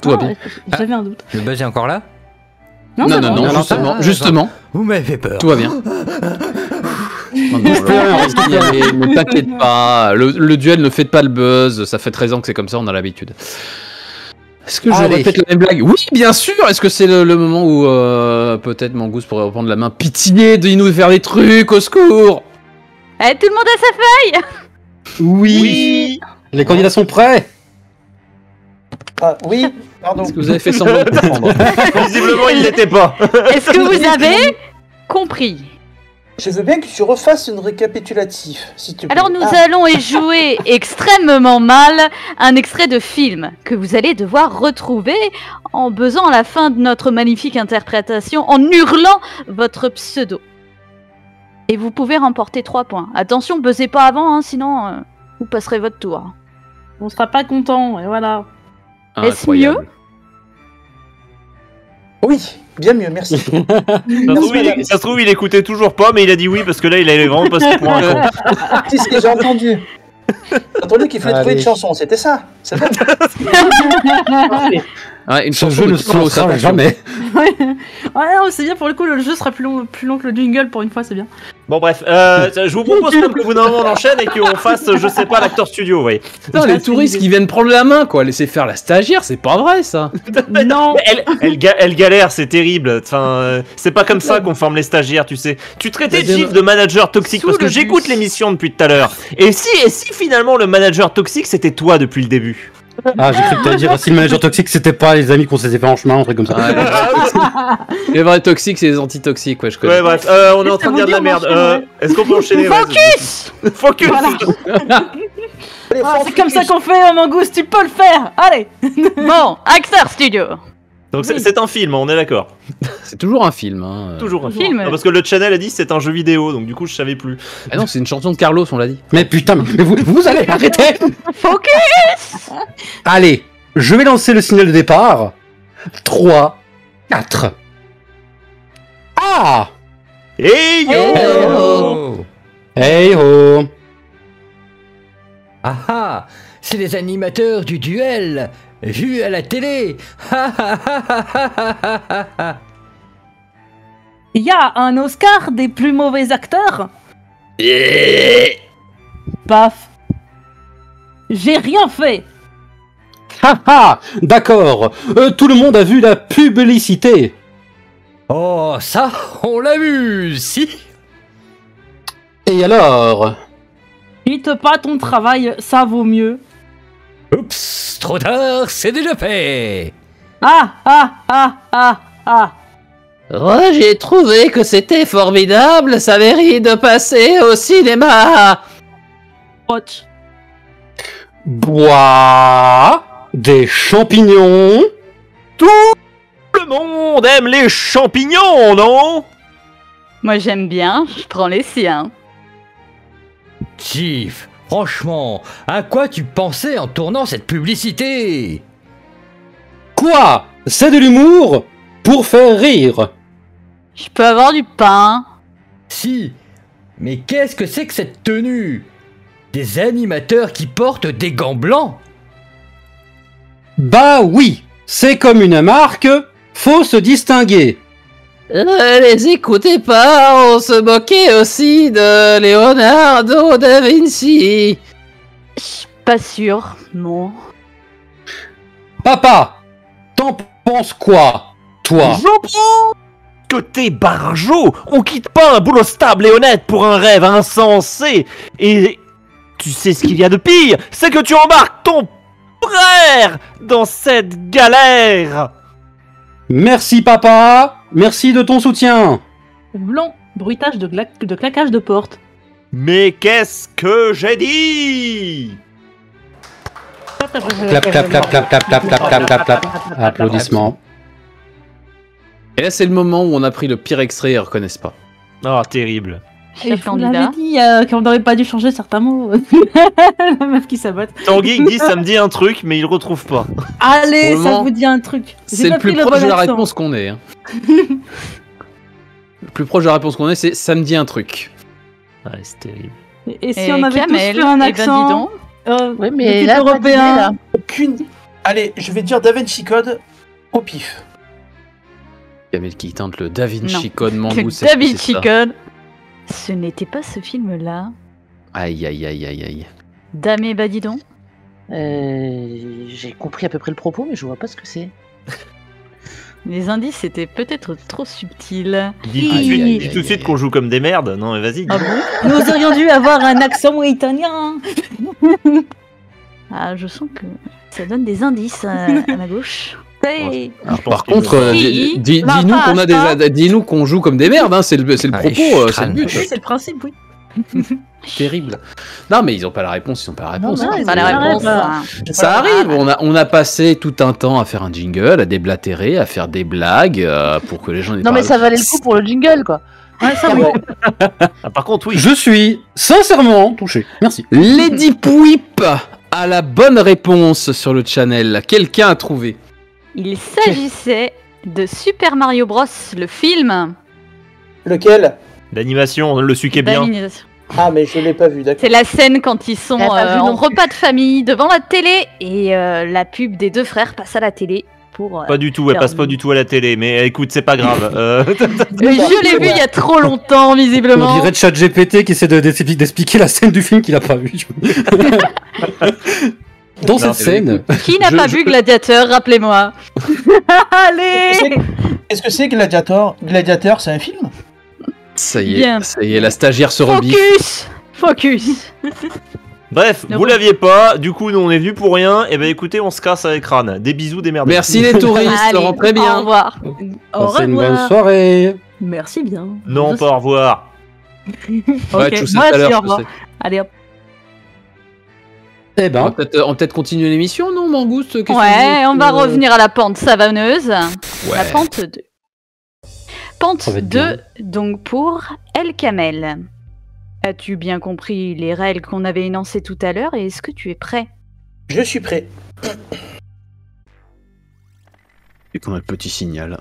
Tout va bien. J'avais un doute. Le buzz est encore là? Non, justement. Vous m'avez fait peur. Tout va bien. Ne t'inquiète pas, le duel ne fait pas le buzz, ça fait 13 ans que c'est comme ça, on a l'habitude. Est-ce que je répète la même blague? Oui, bien sûr. Est-ce que c'est le moment où peut-être Mangouste pourrait reprendre la main? Pitié de nous faire des trucs, au secours! Tout le monde a sa feuille? Oui. Les candidats sont prêts? Oui, pardon. Est-ce que vous avez fait semblant de comprendre? Visiblement, il l'était pas. Est-ce que vous avez compris? Je veux bien que tu refasses une récapitulatif, si tu peux. Alors nous allons y jouer extrêmement mal un extrait de film que vous allez devoir retrouver en buzzant à la fin de notre magnifique interprétation, en hurlant votre pseudo. Et vous pouvez remporter 3 points. Attention, buzzez pas avant, sinon vous passerez votre tour. On sera pas content, et voilà. Est-ce mieux? Oui, bien mieux, merci. Ça se trouve, il écoutait toujours pas, mais il a dit oui parce que là, il allait vraiment passer pour un con. Si, j'ai entendu. J'ai entendu qu'il fallait trouver une chanson, c'était ça. C'est bon. Une chanson ne se jamais. Ouais, non, c'est bien pour le coup, le jeu sera plus long que le jingle pour une fois, c'est bien. Bon bref, je vous propose comme que vous on enchaîne et qu'on fasse, je sais pas, l'acteur studio, vous voyez. Putain, les touristes qui viennent prendre la main, quoi, laisser faire la stagiaire, c'est pas vrai ça. Non. Elle galère, c'est terrible. Enfin, c'est pas comme ça qu'on forme les stagiaires, tu sais. Tu traitais Jeff de manager toxique parce que j'écoute l'émission depuis tout à l'heure. Et si finalement le manager toxique c'était toi depuis le début? Ah, j'ai cru que t'allais dire si le manager toxique c'était pas les amis qu'on s'était fait en chemin, un truc comme ça. Les vrais toxiques, c'est les antitoxiques, ouais, je connais. Ouais, bref, on est en train de dire de la merde. Est-ce qu'on peut enchaîner? Focus. Focus. C'est comme ça qu'on fait, Mangouste, tu peux le faire. Allez. Bon, acteur studio. Donc c'est un film, on est d'accord. C'est toujours un film. Hein. Toujours un film. Non, parce que le channel a dit c'est un jeu vidéo, donc du coup je savais plus. Ah non, c'est une chanson de Carlos, on l'a dit. Mais putain, mais vous allez arrêter. Focus. Allez, je vais lancer le signal de départ. 3, 4. Ah. Hey yo. Hey ho. Ah ah, c'est les animateurs du duel, vus à la télé. Il y a un Oscar des plus mauvais acteurs. Paf. J'ai rien fait. Haha, d'accord. Tout le monde a vu la publicité. Oh, ça, on l'a vu, si. Et alors? Quitte pas ton travail, ça vaut mieux. Oups, trop tard, c'est déjà fait. Ah. Oh, j'ai trouvé que c'était formidable, ça mérite de passer au cinéma. Watch. Bois des champignons. Tout le monde aime les champignons, non? Moi j'aime bien, je prends les siens. Chief, franchement, à quoi tu pensais en tournant cette publicité? Quoi? C'est de l'humour pour faire rire. Je peux avoir du pain? Si, mais qu'est-ce que c'est que cette tenue? Des animateurs qui portent des gants blancs? Bah oui, c'est comme une marque, faut se distinguer. Ne les écoutez pas, on se moquait aussi de Leonardo da Vinci. Je suis pas sûr, non. Papa, t'en penses quoi, toi? J'en prends que t'es barjot. On quitte pas un boulot stable et honnête pour un rêve insensé. Et tu sais ce qu'il y a de pire, c'est que tu embarques ton frère dans cette galère. Merci papa, merci de ton soutien. Blanc, bruitage de claquage de porte. Mais qu'est-ce que j'ai dit? Clap, clap, clap, clap, clap, clap, clap, clap, clap, clap. Applaudissements. Et là, c'est le moment où on a pris le pire extrait et ils reconnaissent pas. Oh, terrible. Et je vous l'avais dit qu'on n'aurait pas dû changer certains mots. La meuf qui sabote. Tanguy dit ça me dit un truc, mais il retrouve pas. Allez, ça vous dit un truc. C'est le plus proche de la réponse qu'on ait. Hein. Le plus proche de la réponse qu'on ait, c'est ça me dit un truc. Ouais, c'est terrible. Et si on avait tous fait un accent oui, mais là, européen. Là. Aucune. Allez, je vais dire Da Vinci Code au pif. Kamel qui tente le Da Vinci Code Mangouste. Da Vinci Code. Ce n'était pas ce film-là. Aïe aïe aïe aïe aïe. Dame et Badidon. J'ai compris à peu près le propos, mais je vois pas ce que c'est. Les indices étaient peut-être trop subtils. Dis tout de suite qu'on joue comme des merdes. Non mais vas-y. Ah bon? Nous aurions dû avoir un accent italien. Ah, je sens que ça donne des indices à ma gauche. Hey. Alors, par contre, dis-nous qu'on a dis-nous qu'on joue comme des merdes, hein, c'est le propos, c'est le but. Oui, c'est le principe, oui. Terrible. Non, mais ils ont pas la réponse, ils ont pas la réponse. Non, ils ont pas la réponse. Ça arrive, on a passé tout un temps à faire un jingle, à déblatérer, à faire des blagues pour que les gens. Non, mais ça valait le coup pour le jingle, quoi. Ouais, ça oui. Par contre, oui. Je suis sincèrement touché. Merci. Lady Pouip a la bonne réponse sur le channel. Quelqu'un a trouvé. Il s'agissait de Super Mario Bros, le film. Lequel? L'animation, le suc est bien. Ah, mais je l'ai pas vu, d'accord. C'est la scène quand ils sont en repas de famille devant la télé et la pub des deux frères passe à la télé pour. Pas du tout, elle passe pas du tout à la télé, mais écoute, c'est pas grave. Mais je l'ai vu il y a trop longtemps, visiblement. On dirait ChatGPT qui essaie d'expliquer la scène du film qu'il a pas vu. Dans cette scène. Qui n'a pas vu Gladiateur, rappelez-moi. Allez. Qu'est-ce que c'est Gladiator? Gladiateur, c'est un film? Ça y est, la stagiaire se rebiffe. Focus. Bref, vous l'aviez pas, du coup nous on est venus pour rien, et ben écoutez, on se casse avec Ran. Des bisous, des merdes. Merci les touristes, rentrez bien. Au revoir. Passez une bonne soirée. Merci bien. Non, pas au revoir. Ok, moi aussi, au revoir. Allez hop. Eh ben. On va peut-être continuer l'émission, non, Mangouste? Ouais, on va revenir à la pente savonneuse. La pente 2. Pente 2, donc pour El Kamel. As-tu bien compris les règles qu'on avait énoncées tout à l'heure et est-ce que tu es prêt? Je suis prêt. Et qu'on a le petit signal.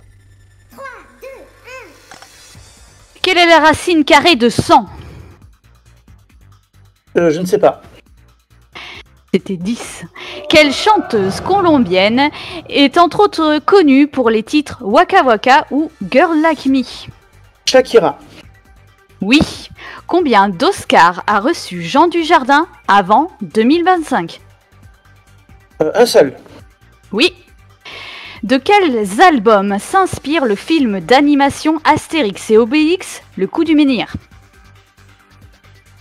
Quelle est la racine carrée de 100? Je ne sais pas. C'était 10. Quelle chanteuse colombienne est entre autres connue pour les titres Waka Waka ou Girl Like Me? Shakira. Oui. Combien d'Oscars a reçu Jean Dujardin avant 2025? Un seul. Oui. De quels albums s'inspire le film d'animation Astérix et Obélix, Le Coup du Menhir?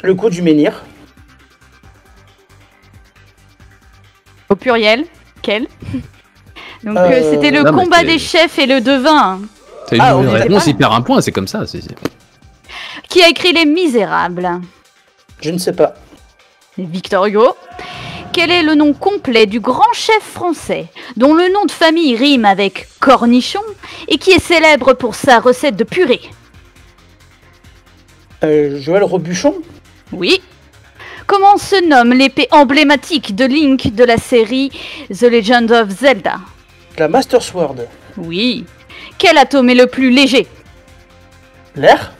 Le Coup du Menhir. Au pluriel, quel? Donc c'était le combat des chefs et le devin. T'as une réponse, il perd un point, c'est comme ça. Qui a écrit Les Misérables? Je ne sais pas. Victor Hugo. Quel est le nom complet du grand chef français, dont le nom de famille rime avec cornichon et qui est célèbre pour sa recette de purée? Joël Robuchon. Oui. Comment se nomme l'épée emblématique de Link de la série The Legend of Zelda? La Master Sword. Oui. Quel atome est le plus léger? L'air.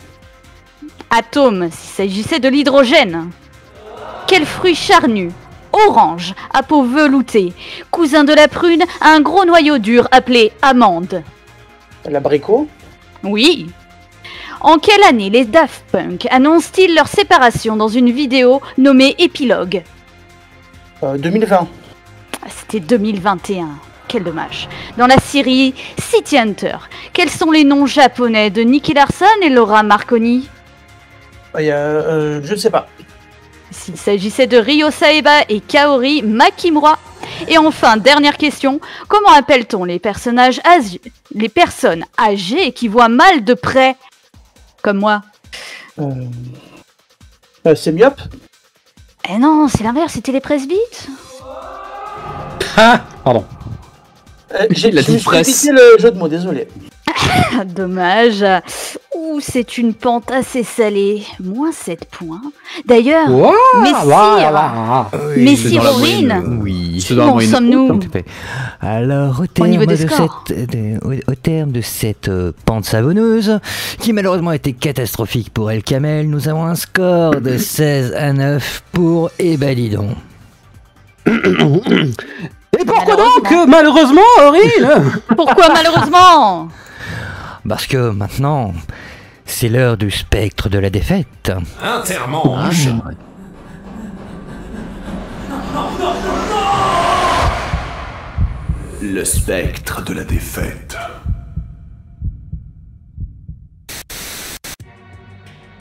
Atome, s'il s'agissait de l'hydrogène. Quel fruit charnu, orange, à peau veloutée, cousin de la prune, a un gros noyau dur appelé amande? L'abricot. Oui. En quelle année les Daft Punk annoncent-ils leur séparation dans une vidéo nommée Épilogue? 2020. C'était 2021. Quel dommage. Dans la série City Hunter, quels sont les noms japonais de Nicky Larson et Laura Marconi? Je ne sais pas. S'il s'agissait de Ryo Saeba et Kaori Makimura. Et enfin, dernière question, comment appelle-t-on les personnes âgées qui voient mal de près? Comme moi. C'est myope? Eh non, c'est l'inverse, c'était les presbytes. Ah, pardon. J'ai évité le jeu de mots, désolé. Dommage. Ouh, c'est une pente assez salée. Moins 7 points. D'ailleurs, Messire Aurine, oui. Où en sommes-nous? Alors, au terme de cette pente savonneuse, qui malheureusement a été catastrophique pour El Kamel, nous avons un score de 16-9 pour Ebadidon. Et pourquoi donc malheureusement, Aurine? Pourquoi malheureusement? Parce que maintenant, c'est l'heure du spectre de la défaite. Intermanche. Le spectre de la défaite.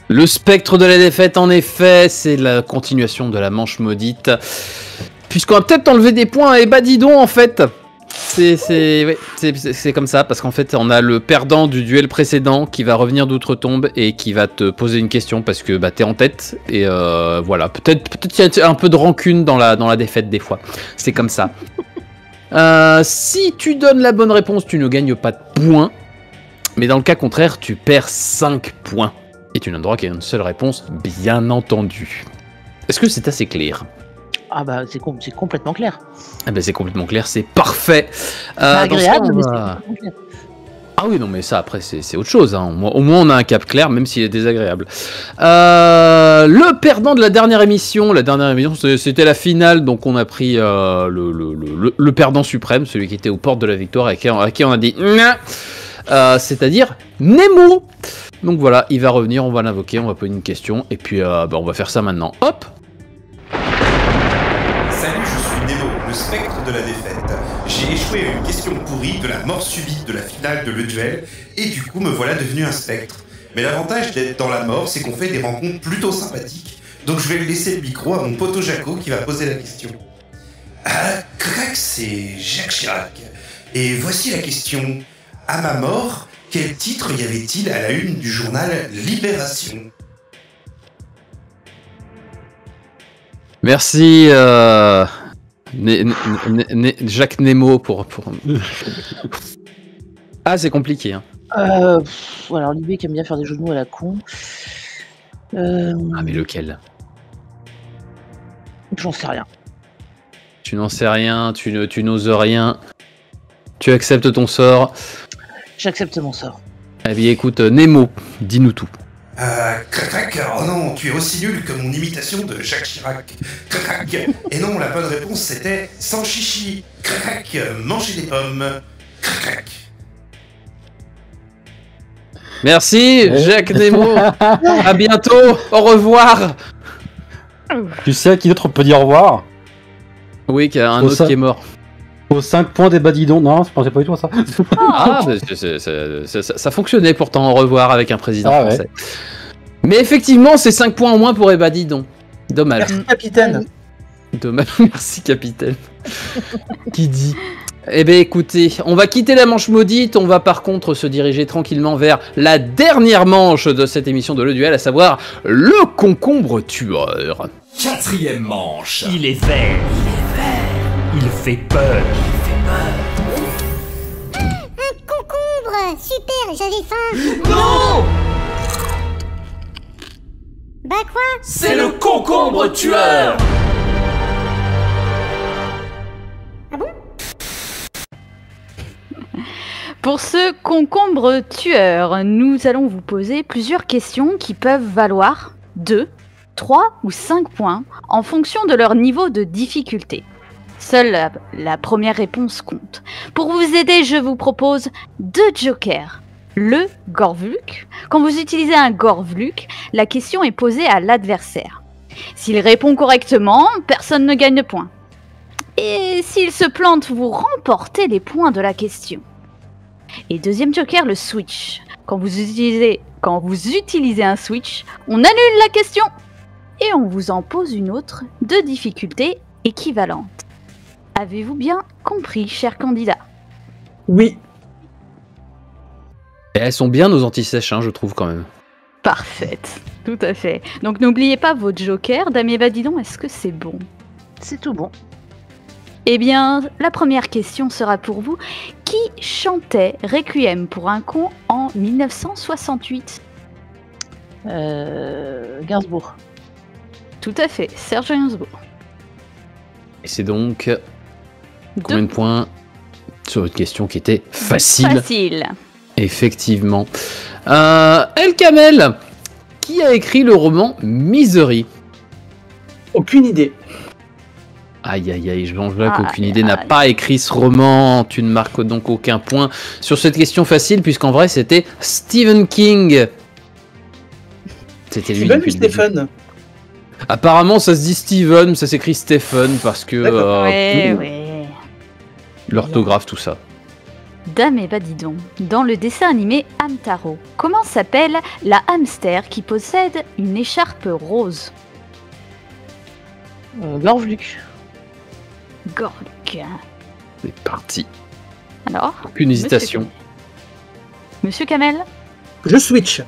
Le spectre de la défaite, en effet, c'est la continuation de la manche maudite. Puisqu'on va peut-être enlever des points à Ebadidon, en fait. C'est comme ça, parce qu'en fait, on a le perdant du duel précédent qui va revenir d'outre-tombe et qui va te poser une question parce que t'es en tête. Et voilà, peut-être qu'il y a un peu de rancune dans la défaite des fois. C'est comme ça. Si tu donnes la bonne réponse, tu ne gagnes pas de points. Mais dans le cas contraire, tu perds 5 points. Et tu n'as le droit qu'à une seule réponse, bien entendu. Est-ce que c'est assez clair ? Ah bah c'est complètement clair. Ah bah c'est complètement clair, c'est parfait. C'est agréable, mais c'est complètement clair. Ah oui, non, mais ça, après, c'est autre chose. Hein. Au moins, on a un cap clair, même s'il est désagréable. Le perdant de la dernière émission, c'était la finale, donc on a pris le perdant suprême, celui qui était aux portes de la victoire, à qui on a dit... c'est-à-dire Nemo. Donc voilà, il va revenir, on va l'invoquer, on va poser une question, et puis on va faire ça maintenant. Hop. Salut, je suis Nemo, le spectre de la défaite. J'ai échoué à une question pourrie de la mort subite de la finale de Le Duel, et du coup me voilà devenu un spectre. Mais l'avantage d'être dans la mort, c'est qu'on fait des rencontres plutôt sympathiques, donc je vais laisser le micro à mon poteau Jaco qui va poser la question. Crac, c'est Jacques Chirac. Et voici la question. À ma mort, quel titre y avait-il à la une du journal Libération ? Merci Jacques Nemo pour... Ah, c'est compliqué. Hein. Alors, Libé qui aime bien faire des jeux de mots à la con. Ah, mais lequel ? J'en sais rien. Tu n'en sais rien, tu n'oses rien. Tu acceptes ton sort. J'accepte mon sort. Eh bien, écoute, Nemo, dis-nous tout. Crac, oh non, tu es aussi nul que mon imitation de Jacques Chirac. Crac. Et non, la bonne réponse c'était sans chichi. Crac, manger des pommes. Crac. Merci, Jacques Nemo. À bientôt. Au revoir. Tu sais à qui d'autre on peut dire au revoir? Oui, qu'il y a un autre qui est mort. Aux 5 points des badidons. Non, je pensais pas du tout à ça. Ah, ça fonctionnait pourtant au revoir avec un président français. Ouais. Mais effectivement, c'est 5 points en moins pour Ebadidon. Dommage. Merci, capitaine. Dommage, merci, capitaine. Qui dit? Eh bien, écoutez, on va quitter la manche maudite. On va par contre se diriger tranquillement vers la dernière manche de cette émission de Le Duel, à savoir le concombre tueur. 4e manche. Il est vert. Il fait peur. Un concombre. Super, j'avais faim. Non! Bah quoi? C'est le concombre tueur. Ah bon? Pour ce concombre tueur, nous allons vous poser plusieurs questions qui peuvent valoir 2, 3 ou 5 points en fonction de leur niveau de difficulté. Seule la première réponse compte. Pour vous aider, je vous propose 2 jokers. Le Gorvluk. Quand vous utilisez un Gorvluk, la question est posée à l'adversaire. S'il répond correctement, personne ne gagne de points. Et s'il se plante, vous remportez les points de la question. Et deuxième joker, le switch. Quand vous utilisez un switch, on annule la question et on vous en pose une autre de difficulté équivalente. Avez-vous bien compris, chers candidats? Oui. Et elles sont bien nos anti-sèches, hein, je trouve quand même. Parfaites, tout à fait. Donc n'oubliez pas vos jokers. Dame Badidon, est-ce que c'est bon? C'est tout bon. Eh bien, la première question sera pour vous. Qui chantait Requiem pour un con en 1968? Gainsbourg. Tout à fait, Serge Gainsbourg. Et c'est donc combien de points sur une question qui était facile? Facile. Effectivement. El Kamel, qui a écrit le roman Misery? Aucune idée. Aïe, je vois qu'aucune idée n'a pas écrit ce roman. Tu ne marques donc aucun point sur cette question facile, puisqu'en vrai c'était Stephen King. C'était lui depuis le début. Stephen. Apparemment ça se dit Steven, ça s'écrit Stephen parce que ouais. L'orthographe, tout ça. Dame et Badidon, dans le dessin animé Hamtaro, comment s'appelle la hamster qui possède une écharpe rose? Gorvluk. Gorvluk. C'est parti. Alors? Aucune hésitation. Monsieur Kamel? Je switch.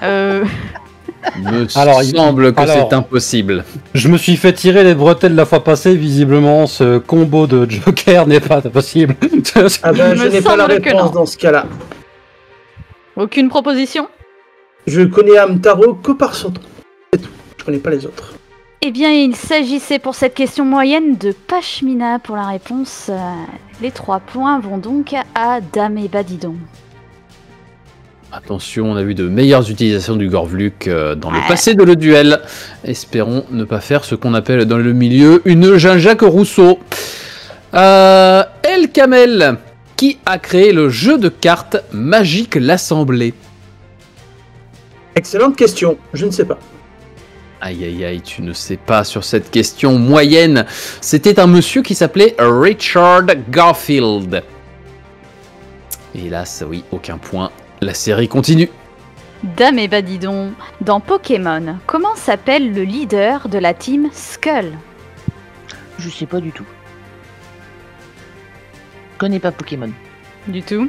Me semble que c'est impossible. Je me suis fait tirer les bretelles la fois passée. Visiblement, ce combo de Joker n'est pas possible. Ah ben, je n'ai pas la réponse dans ce cas-là. Aucune proposition? Je connais Hamtaro que par son nom. C'est tout. Je connais pas les autres. Eh bien, il s'agissait pour cette question moyenne de Pashmina pour la réponse. Les 3 points vont donc à Dame et Badidon. Attention, on a vu de meilleures utilisations du Gorvluk dans le passé de le duel. Espérons ne pas faire ce qu'on appelle dans le milieu une Jean-Jacques Rousseau. El Kamel, qui a créé le jeu de cartes Magique l'Assemblée? Excellente question, je ne sais pas. Aïe aïe aïe, tu ne sais pas sur cette question moyenne. C'était un monsieur qui s'appelait Richard Garfield. Hélas, oui, aucun point. La série continue. Dame et Badidon, dans Pokémon, comment s'appelle le leader de la team Skull? Je sais pas du tout. Je connais pas Pokémon. Du tout.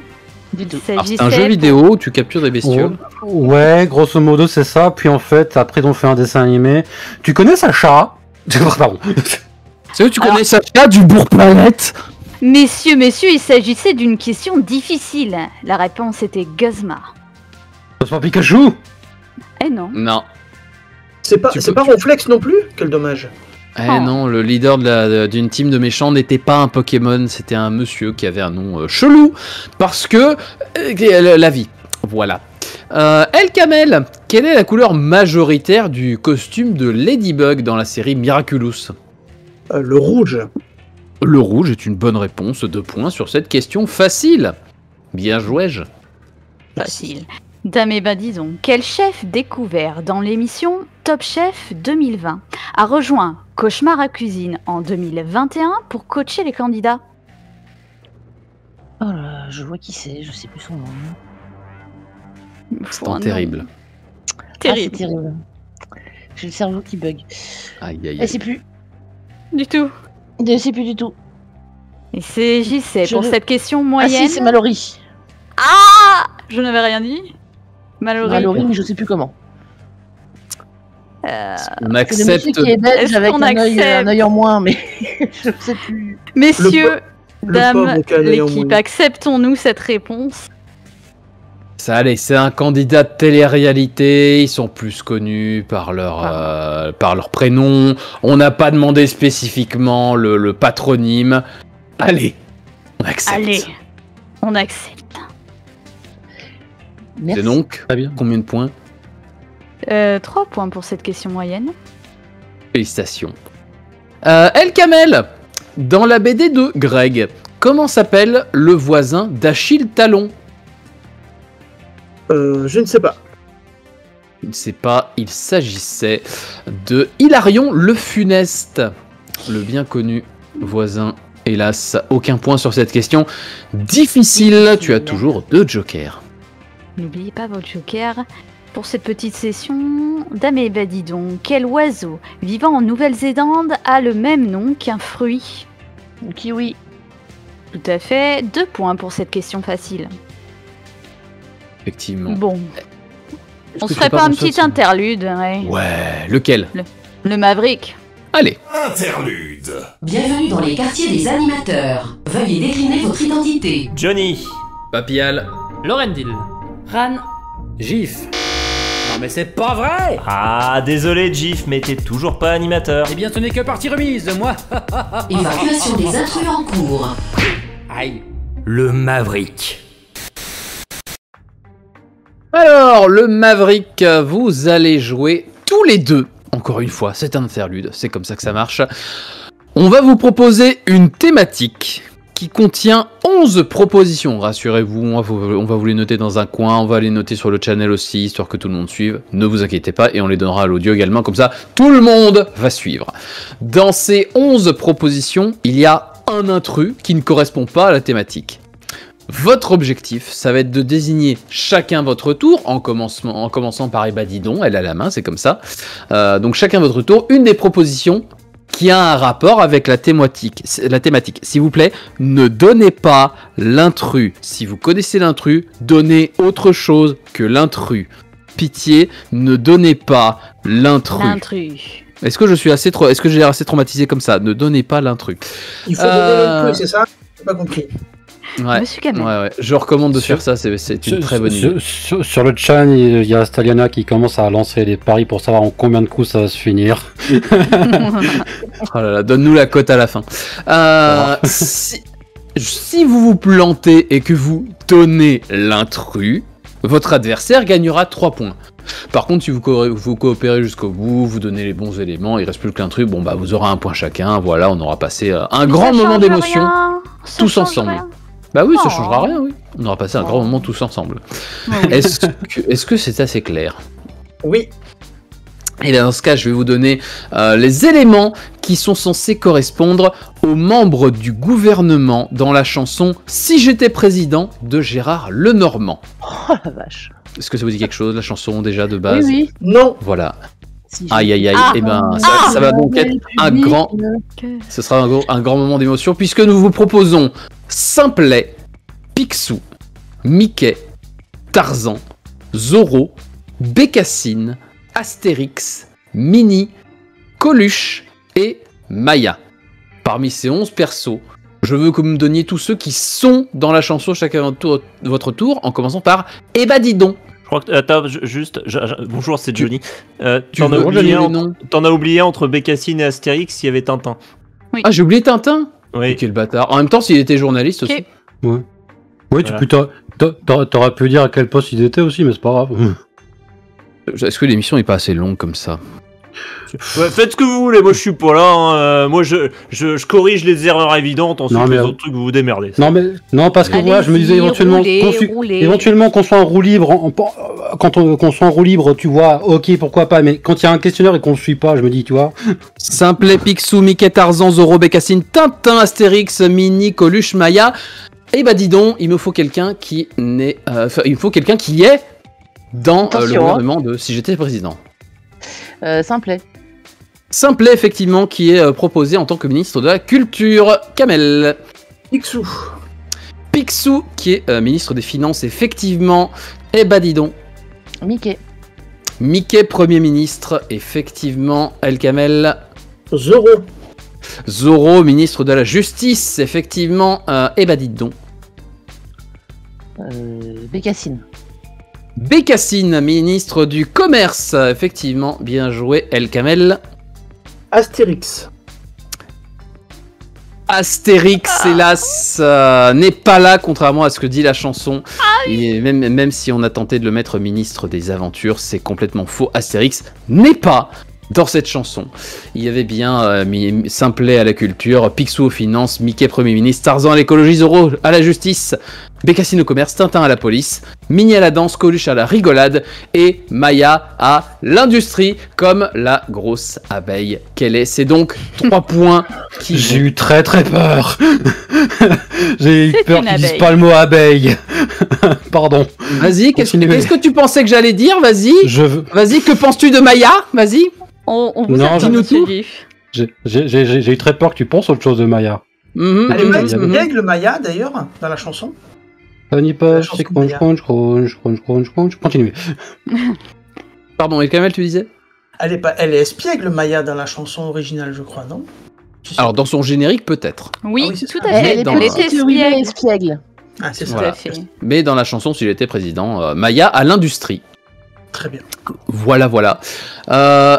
C'est un jeu vidéo où tu captures des bestioles. Ouais, grosso modo c'est ça. Puis en fait, après ils ont fait un dessin animé. Tu connais Sacha? Pardon. C'est vrai, tu connais Sacha du Bourg-Planète? Messieurs, il s'agissait d'une question difficile. La réponse était Guzma. C'est pas Pikachu? Eh non. Non. C'est pas Ronflex non plus? Quel dommage. Non, le leader d'une team de méchants n'était pas un Pokémon, c'était un monsieur qui avait un nom chelou, parce que la vie. Voilà. El Kamel, quelle est la couleur majoritaire du costume de Ladybug dans la série Miraculous? Le rouge. Le rouge est une bonne réponse, 2 points sur cette question facile. Bien joué-je. Facile. Dame et Badidon, quel chef découvert dans l'émission Top Chef 2020 a rejoint Cauchemar à cuisine en 2021 pour coacher les candidats? Oh là, je vois qui c'est, je sais plus son nom. C'est terrible. Terrible. Ah, c'est terrible. J'ai le cerveau qui bug. Aïe aïe aïe. Je sais plus. Du tout. Je sais plus du tout. Et c'est JC pour cette question moyenne. Ah si, c'est Mallory. Ah, je n'avais rien dit. Mallory, mais je sais plus comment. On accepte. C'est le monsieur qui est belge avec un œil en moins, mais je sais plus. Messieurs, dames, l'équipe, acceptons-nous cette réponse? Ça allait, c'est un candidat de télé-réalité, ils sont plus connus par leur prénom, on n'a pas demandé spécifiquement le patronyme. Allez, on accepte. Allez, on accepte. C'est donc combien de points? 3 points pour cette question moyenne. Félicitations. El Kamel, dans la BD de Greg, comment s'appelle le voisin d'Achille Talon? Je ne sais pas. Je ne sais pas, il s'agissait de Hilarion le Funeste, le bien connu voisin. Hélas, aucun point sur cette question. Difficile, tu as toujours 2 jokers. N'oubliez pas votre joker. Pour cette petite session, Dame et Badidon, quel oiseau vivant en Nouvelle-Zélande a le même nom qu'un fruit? Kiwi. Tout à fait, 2 points pour cette question facile. Effectivement. Bon. On se ferait pas un petit interlude? Ouais, lequel? Le Maverick. Allez. Interlude. Bienvenue dans les quartiers des animateurs. Veuillez décliner votre identité. Johnny. Papial. Lorendil. Ran. Gif. Non mais c'est pas vrai! Ah, désolé Gif, mais t'es toujours pas animateur. Eh bien ce n'est que partie remise, moi. Évacuation des intrus en cours. Aïe. Le Maverick. Alors, le Maverick, vous allez jouer tous les deux. Encore une fois, c'est un interlude, c'est comme ça que ça marche. On va vous proposer une thématique qui contient 11 propositions. Rassurez-vous, on va vous les noter dans un coin, on va les noter sur le channel aussi, histoire que tout le monde suive. Ne vous inquiétez pas, et on les donnera à l'audio également, comme ça, tout le monde va suivre. Dans ces 11 propositions, il y a un intrus qui ne correspond pas à la thématique. Votre objectif, ça va être de désigner chacun votre tour, en commençant par Ebadidon, elle a la main, c'est comme ça. Donc chacun votre tour, une des propositions qui a un rapport avec la thématique. S'il vous plaît, ne donnez pas l'intrus. Si vous connaissez l'intrus, donnez autre chose que l'intrus. Pitié, ne donnez pas l'intrus. Est-ce que j'ai l'air assez traumatisé comme ça? Ne donnez pas l'intrus. Il faut donner l'intrus, c'est ça? J'ai pas compris. Ouais. Monsieur Kamel. Ouais. Je recommande de faire ça, c'est une très bonne idée. Sur le chat, il y a Staliana qui commence à lancer les paris pour savoir en combien de coups ça va se finir. Oh là là, donne-nous la cote à la fin. Si vous vous plantez et que vous donnez l'intrus, votre adversaire gagnera 3 points. Par contre, si vous coopérez jusqu'au bout, vous donnez les bons éléments, il reste plus qu'un truc, bon bah vous aurez un point chacun, voilà, on aura passé un grand moment d'émotion tous ensemble. Bah oui, ça changera rien, oui. On aura passé un grand moment tous ensemble. Est-ce que c'est assez clair? Oui. Et bien dans ce cas, je vais vous donner les éléments qui sont censés correspondre aux membres du gouvernement dans la chanson « Si j'étais président » de Gérard Lenormand. Oh la vache. Est-ce que ça vous dit quelque chose, la chanson déjà de base? Oui. Non. Voilà. Si Aïe aïe aïe, et ben ça va donc être ce sera un grand moment d'émotion puisque nous vous proposons Simplet, Picsou, Mickey, Tarzan, Zorro, Bécassine, Astérix, Minnie, Coluche et Maya. Parmi ces 11 persos, je veux que vous me donniez tous ceux qui sont dans la chanson chacun de votre tour, en commençant par Eh bah dis donc. Je crois que attends, bonjour, c'est Johnny. T'en as oublié entre Bécassine et Astérix, il y avait Tintin. Oui. Ah, j'ai oublié Tintin. Oui. Quel bâtard. En même temps, s'il était journaliste aussi. Ouais. Oui, t'aurais pu dire à quel poste il était aussi, mais c'est pas grave. Est-ce que l'émission n'est pas assez longue comme ça? Ouais, faites ce que vous voulez, moi je suis pas là. Hein. Moi je corrige les erreurs évidentes, ensuite les autres trucs vous vous démerdez. Non, parce que moi je me disais éventuellement qu'on soit en roue libre, qu'on soit en roue libre, tu vois, ok, pourquoi pas, mais quand il y a un questionnaire et qu'on le suit pas, je me dis, tu vois. Simplet, Picsou, Mickey, Tarzan, Zorro, Bécassine, Tintin, Astérix, Minnie, Coluche, Maya. Et bah dis donc, il me faut quelqu'un qui est dans le gouvernement de Si j'étais président. Simplet. Simplet, effectivement, qui est proposé en tant que ministre de la Culture. Kamel. Picsou. Picsou, qui est ministre des Finances, effectivement. Eh bah dis donc. Mickey. Mickey, Premier ministre, effectivement. El Kamel. Zorro. Zorro, ministre de la Justice, effectivement. Eh bah dites donc. Bécassine. Bécassine, ministre du Commerce, effectivement. Bien joué, El Kamel. Astérix. Astérix, hélas, n'est pas là, contrairement à ce que dit la chanson. Et même si on a tenté de le mettre ministre des Aventures, c'est complètement faux. Astérix n'est pas dans cette chanson. Il y avait bien Simplet à la culture, Picsou aux finances, Mickey Premier ministre, Tarzan à l'écologie, Zorro à la justice, Bécassine au commerce, Tintin à la police, Minnie à la danse, Coluche à la rigolade et Maya à l'industrie comme la grosse abeille qu'elle est. C'est donc 3 points qui... J'ai eu très peur. J'ai eu peur qu'ils disent pas le mot abeille. Pardon. Vas-y, qu'est-ce que tu pensais que j'allais dire? Vas-y. Vas-y, que penses-tu de Maya? Vas-y. On vous a tout dit. J'ai eu très peur que tu penses autre chose de Maya. Elle est pas espiègle, Maya, d'ailleurs, dans la chanson. Continue. Pardon, et Kamel, tu disais? Elle est espiègle, Maya, dans la chanson originale, je crois, non? Alors, dans son générique, peut-être. Oui, tout à fait. Elle est espiègle. Ah, c'est ça. Voilà. Mais dans la chanson, s'il était président, Maya à l'industrie. Très bien. Voilà.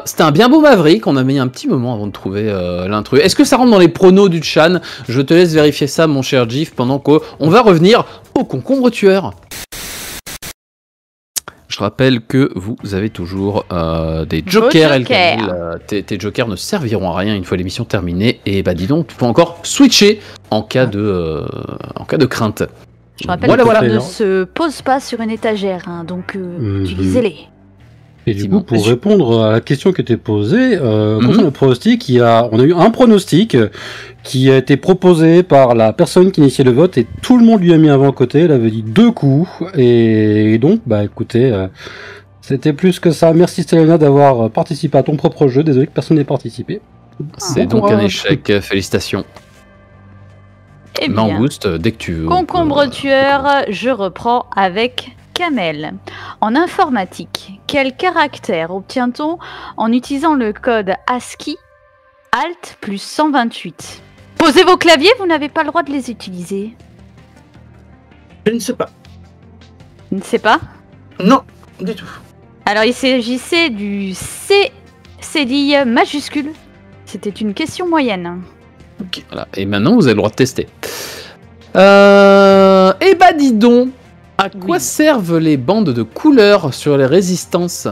C'était un bien beau Maverick. On a mis un petit moment avant de trouver l'intrus. Est-ce que ça rentre dans les pronos du Chan? Je te laisse vérifier ça, mon cher Gif, pendant qu'on va revenir au concombre tueur. Je rappelle que vous avez toujours des jokers. Tes jokers ne serviront à rien une fois l'émission terminée. Et bah dis donc, tu peux encore switcher en cas de crainte. Je rappelle que ne se pose pas sur une étagère, hein, donc utilisez-les. Et du coup, pour répondre à la question qui était posée, concernant le pronostic, on a eu un pronostic qui a été proposé par la personne qui initiait le vote et tout le monde lui a mis un vent à côté. Elle avait dit 2 coups. Et donc, bah écoutez, c'était plus que ça. Merci Stelena d'avoir participé à ton propre jeu. Désolé que personne n'ait participé. C'est donc un échec. Félicitations. Eh bien, Mangouste, dès que tu veux. Concombre tueur, je reprends avec Kamel. En informatique, quel caractère obtient-on en utilisant le code ASCII Alt plus 128? Posez vos claviers, vous n'avez pas le droit de les utiliser. Je ne sais pas. Je ne sais pas. Non, du tout. Alors, il s'agissait du C cédille majuscule. C'était une question moyenne. Okay. Voilà. Et maintenant, vous avez le droit de tester. Eh bah, dis donc, à quoi servent les bandes de couleurs sur les résistances?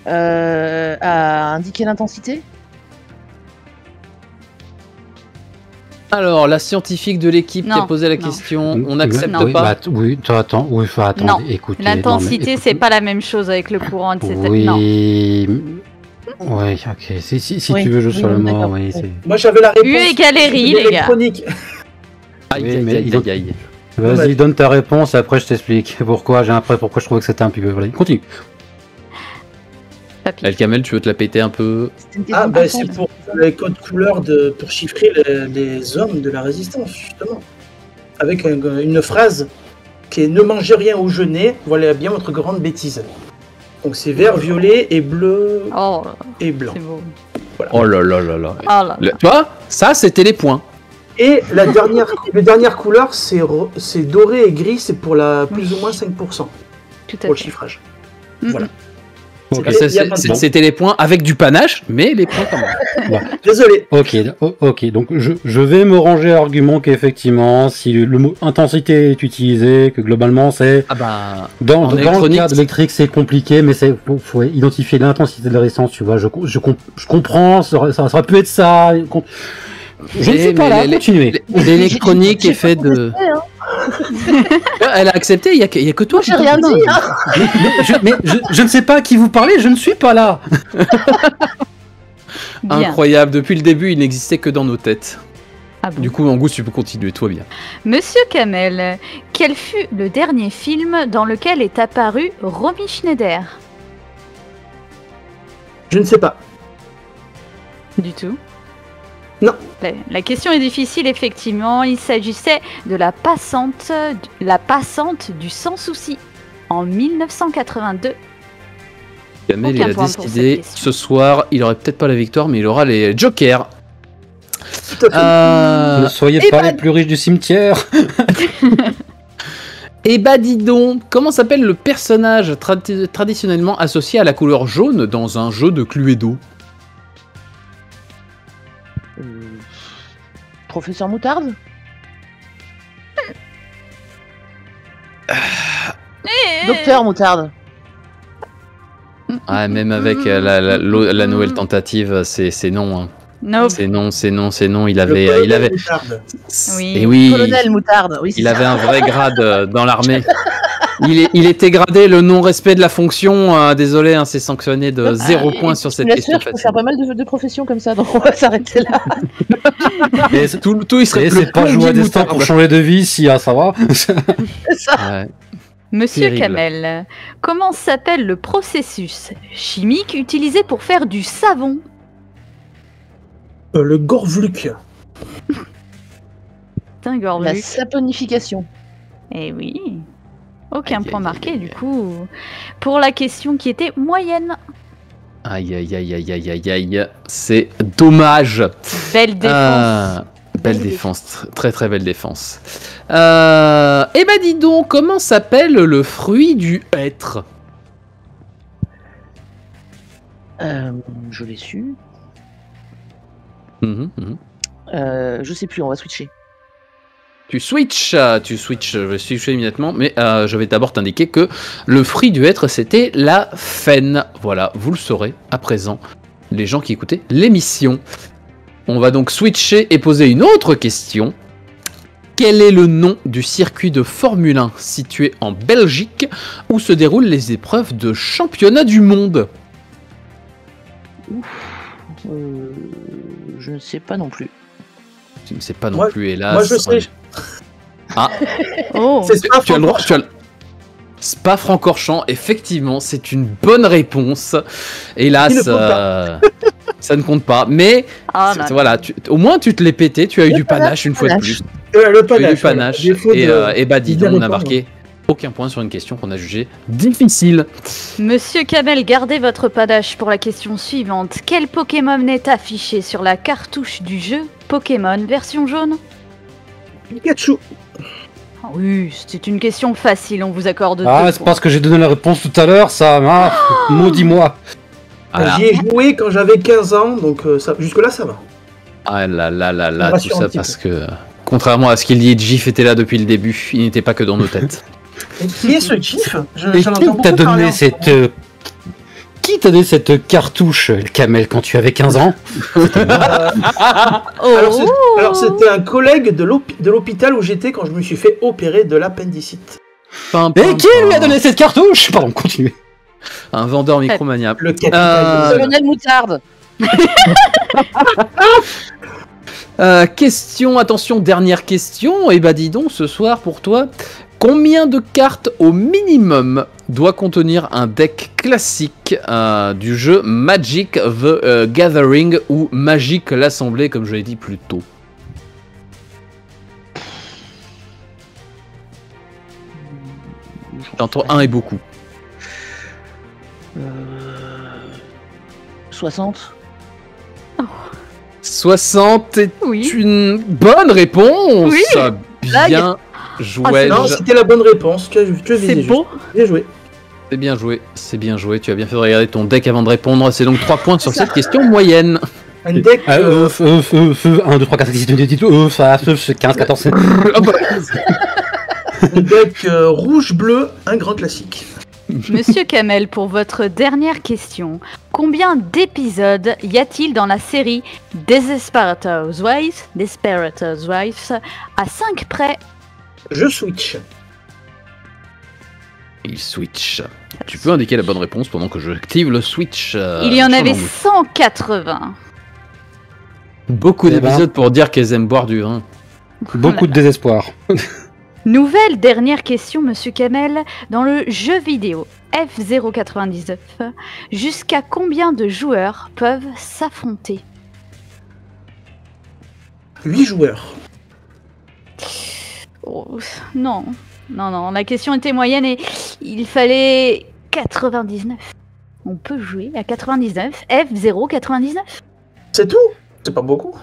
À indiquer l'intensité. Alors, la scientifique de l'équipe qui a posé la question, on n'accepte pas. Bah, oui, attends, oui, faut attendre. Non. Écoutez, l'intensité, c'est pas la même chose avec le courant, etc. Oui. Non. Oui, ok. Si tu veux jouer sur le mot, oui. Moi, j'avais la réponse. U égale RI, les gars. Aïe. Vas-y, donne ta réponse et après je t'explique pourquoi je trouvais que c'était un petit peu. Voilà, continue. El Kamel, tu veux te la péter un peu? Ah, bah c'est pour les codes couleurs pour chiffrer les hommes de la résistance, justement. Avec une phrase qui est « Ne mangez rien au jeûner, voilà bien votre grande bêtise ». Donc c'est vert, violet et bleu et blanc. Voilà. Oh là là là là. Oh là là. Tu vois, ça c'était les points. Et la dernière couleur, c'est doré et gris, c'est pour la plus ou moins 5%. Tout à pour le chiffrage. Voilà. Okay. C'était les points avec du panache, mais les points quand même. Bon. Désolé. Ok, donc je vais me ranger à l'argument qu'effectivement, si le mot intensité est utilisé, que globalement c'est... dans le cadre électrique c'est compliqué, mais faut identifier l'intensité de la résistance, tu vois, je comprends, ça aurait pu être ça... Je ne suis pas là, continuez. L'électronique est fait de... Elle a accepté, il y a que toi. J'ai rien dit. Mais je ne sais pas à qui vous parlez, je ne suis pas là. Incroyable, depuis le début, il n'existait que dans nos têtes. Ah bon. Du coup, Angus, tu peux continuer, toi bien. Monsieur Kamel, quel fut le dernier film dans lequel est apparu Romy Schneider? Je ne sais pas. Du tout. Non. La question est difficile, effectivement. Il s'agissait de la passante du Sans Souci en 1982. Kamel, il a décidé ce soir, il aurait peut-être pas la victoire, mais il aura les jokers. Ne soyez pas les plus riches du cimetière. Eh bah dis donc, comment s'appelle le personnage traditionnellement associé à la couleur jaune dans un jeu de Cluedo? Professeur Moutarde. Docteur Moutarde. Ah, même avec la nouvelle tentative, c'est non. Hein. Nope. C'est non. Il avait. Oui. Et oui. Colonel Moutarde. Oui, il avait un vrai grade dans l'armée. Il était gradé le non-respect de la fonction. Désolé, hein, c'est sanctionné de 0 points sur cette question. Je peux faire pas mal de professions comme ça, donc on va s'arrêter là. Et tout il serait. C'est pas jouer à destin pour changer de vie, si ça va. C'est ça. Ouais. Monsieur Terrible. Kamel, comment s'appelle le processus chimique utilisé pour faire du savon? Le Gorvluc. La saponification. Eh oui. Aucun point marqué, du coup, pour la question qui était moyenne. Aïe. C'est dommage. Belle défense. Belle défense. Très très belle défense. Eh ben dis donc, comment s'appelle le fruit du hêtre? Je l'ai su. Je sais plus, on va switcher. Tu switches, je vais switcher immédiatement, mais je vais d'abord t'indiquer que le fruit du hêtre, c'était la faine. Voilà, vous le saurez à présent, les gens qui écoutaient l'émission. On va donc switcher et poser une autre question. Quel est le nom du circuit de Formule 1 situé en Belgique où se déroulent les épreuves de championnat du monde? Je ne sais pas non plus. Tu ne sais pas non plus, hélas. Moi je sais. Ah. C'est Spa tu as le droit. Spa-Francorchamps, effectivement, c'est une bonne réponse. Hélas, ça ne compte pas. Mais voilà, au moins tu te l'es pété, tu as eu du panache une fois de plus. Le panache. Et bah dis donc, on a marqué aucun point sur une question qu'on a jugée difficile. Monsieur Kamel, gardez votre panache pour la question suivante. Quel Pokémon est affiché sur la cartouche du jeu Pokémon version jaune? Pikachu. Ah oui, c'est une question facile, on vous accorde 2 Ah, c'est points. parce que j'ai donné la réponse tout à l'heure, ça. Ah, maudis-moi. J'y ai joué quand j'avais 15 ans, donc jusque-là ça va. Ah là là là là, rassure tout un ça petit parce que, contrairement à ce qu'il dit, Gif était là depuis le début, il n'était pas que dans nos têtes. Et qui est ce GIF Et qui t'a donné cette... Qui t'a donné cette cartouche, Kamel, quand tu avais 15 ans? Alors c'était un collègue de l'hôpital où j'étais quand je me suis fait opérer de l'appendicite. Et qui lui a donné cette cartouche? Pardon, continuez. Un vendeur micromania. Le capitaine. Colonel Moutarde. Question, attention, dernière question. Et bah dis donc, ce soir pour toi, combien de cartes au minimum doit contenir un deck classique du jeu Magic the Gathering ou Magic l'Assemblée, comme je l'ai dit plus tôt? Entre 1 et beaucoup. 60. 60 est une bonne réponse. Oui. Bien joué. Non, c'était la bonne réponse. Tu as visé C'est juste. beau. Bien joué. C'est bien joué, c'est bien joué. Tu as bien fait de regarder ton deck avant de répondre. C'est donc 3 points sur cette question moyenne. Un deck. 1, 2, 3, 4, 5, 6, 7, 15, 14, Un deck rouge-bleu, un grand classique. Monsieur Kamel, pour votre dernière question, combien d'épisodes y a-t-il dans la série Desperate Housewives à 5 près? Je switch. Il switch. Tu peux indiquer la bonne réponse pendant que je active le switch. Il y en avait 180. Beaucoup d'épisodes pour dire qu'elles aiment boire du vin. Beaucoup de désespoir. Nouvelle dernière question, Monsieur Kamel. Dans le jeu vidéo F099, jusqu'à combien de joueurs peuvent s'affronter? 8 joueurs. Oh, non, la question était moyenne et il fallait 99. On peut jouer à 99, F099. C'est tout? C'est pas beaucoup?